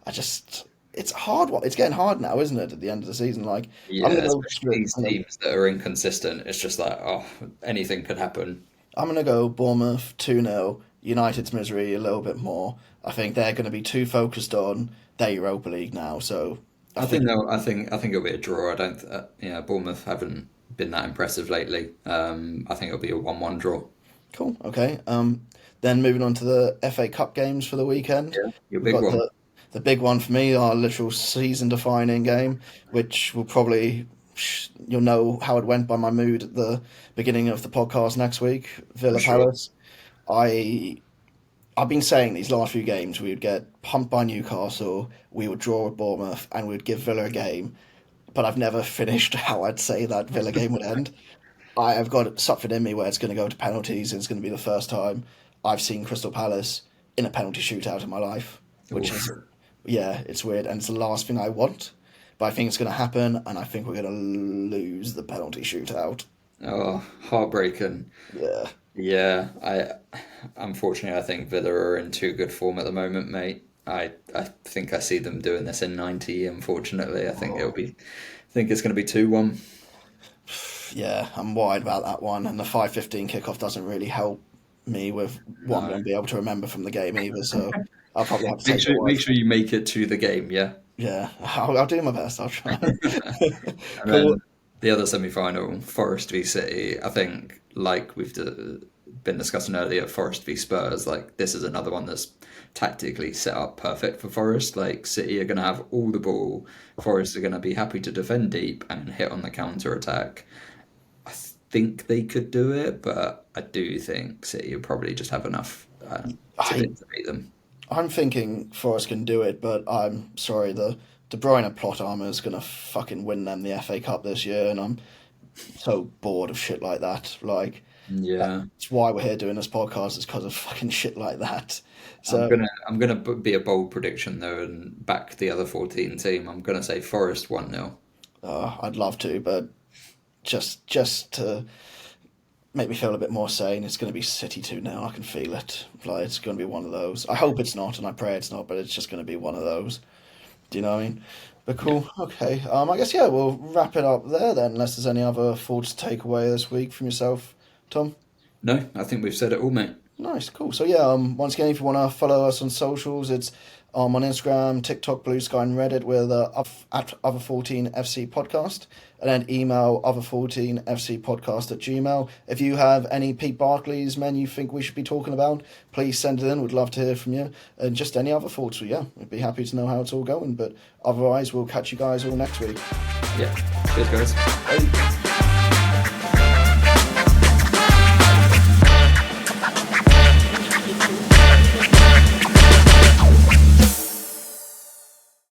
I just it's a hard one. It's getting hard now, isn't it? At the end of the season, like I'm Yeah, gonna go especially straight. these teams that are inconsistent. It's just like, oh, anything could happen. I'm gonna go Bournemouth 2-0. United's misery a little bit more. I think they're going to be too focused on their Europa League now. So I I think think they'll, I think it'll be a draw. I don't. Yeah, Bournemouth haven't been that impressive lately. I think it'll be a 1-1 draw. cool. Okay. Then moving on to the FA Cup games for the weekend. Yeah, your We've big got one. the big one for me, our literal season defining game, which will probably you'll know how it went by my mood at the beginning of the podcast next week. For Villa sure. Palace. I I've been saying these last few games we would get pumped by Newcastle, we would draw with Bournemouth, and we'd give Villa a game. But I've never finished how I'd say that Villa game would end. I have got something in me where it's going to go to penalties, and it's going to be the first time I've seen Crystal Palace in a penalty shootout in my life, which Oof. is, yeah, it's weird, and it's the last thing I want. But I think it's going to happen, and I think we're going to lose the penalty shootout. Oh, heartbreaking. Yeah. Yeah, I unfortunately I think Villa are in too good form at the moment, mate. I think I see them doing this in 90, unfortunately. I think it's gonna be 2-1. Yeah, I'm worried about that one, and the 5:15 kickoff doesn't really help me with what I'm No. going to be able to remember from the game either. So I'll probably have to take your word Make for sure it. you make it to the game, yeah. Yeah, I'll do my best. I'll try. And Cool. then the other semi-final, Forest v City. I think, like been discussing earlier, Forest v Spurs. Like this is another one that's tactically set up perfect for Forest. Like City are going to have all the ball. Forest are going to be happy to defend deep and hit on the counter attack. I think they could do it, but I do think City will probably just have enough I to beat them. I'm thinking Forest can do it, but I'm sorry, the De Bruyne plot armor is gonna fucking win them the FA Cup this year, and I'm so bored of shit like that. Like Yeah. That's why we're here doing this podcast. It's because of fucking shit like that. I'm So, gonna I'm gonna be a bold prediction though and back the other 14 team. I'm gonna say Forest 1-0. I'd love to, but just to make me feel a bit more sane, it's going to be City 2-0. I can feel it. Like, it's going to be one of those. I hope it's not, and I pray it's not, but it's just going to be one of those. Do you know what I mean? But Yeah. cool. Okay. I guess, yeah, we'll wrap it up there then, unless there's any other thoughts to take away this week from yourself, Tom. No, I think we've said it all, mate. Nice, cool. So yeah, once again, if you want to follow us on socials, it's on Instagram, TikTok, Blue Sky, and Reddit with at Other14FC Podcast, and then email Other14FC Podcast at Gmail. If you have any Peak Barclaysmen you think we should be talking about, please send it in. We'd love to hear from you. And just any other thoughts, so yeah, we'd be happy to know how it's all going. But otherwise, we'll catch you guys all next week. Yeah. Cheers, guys. Bye.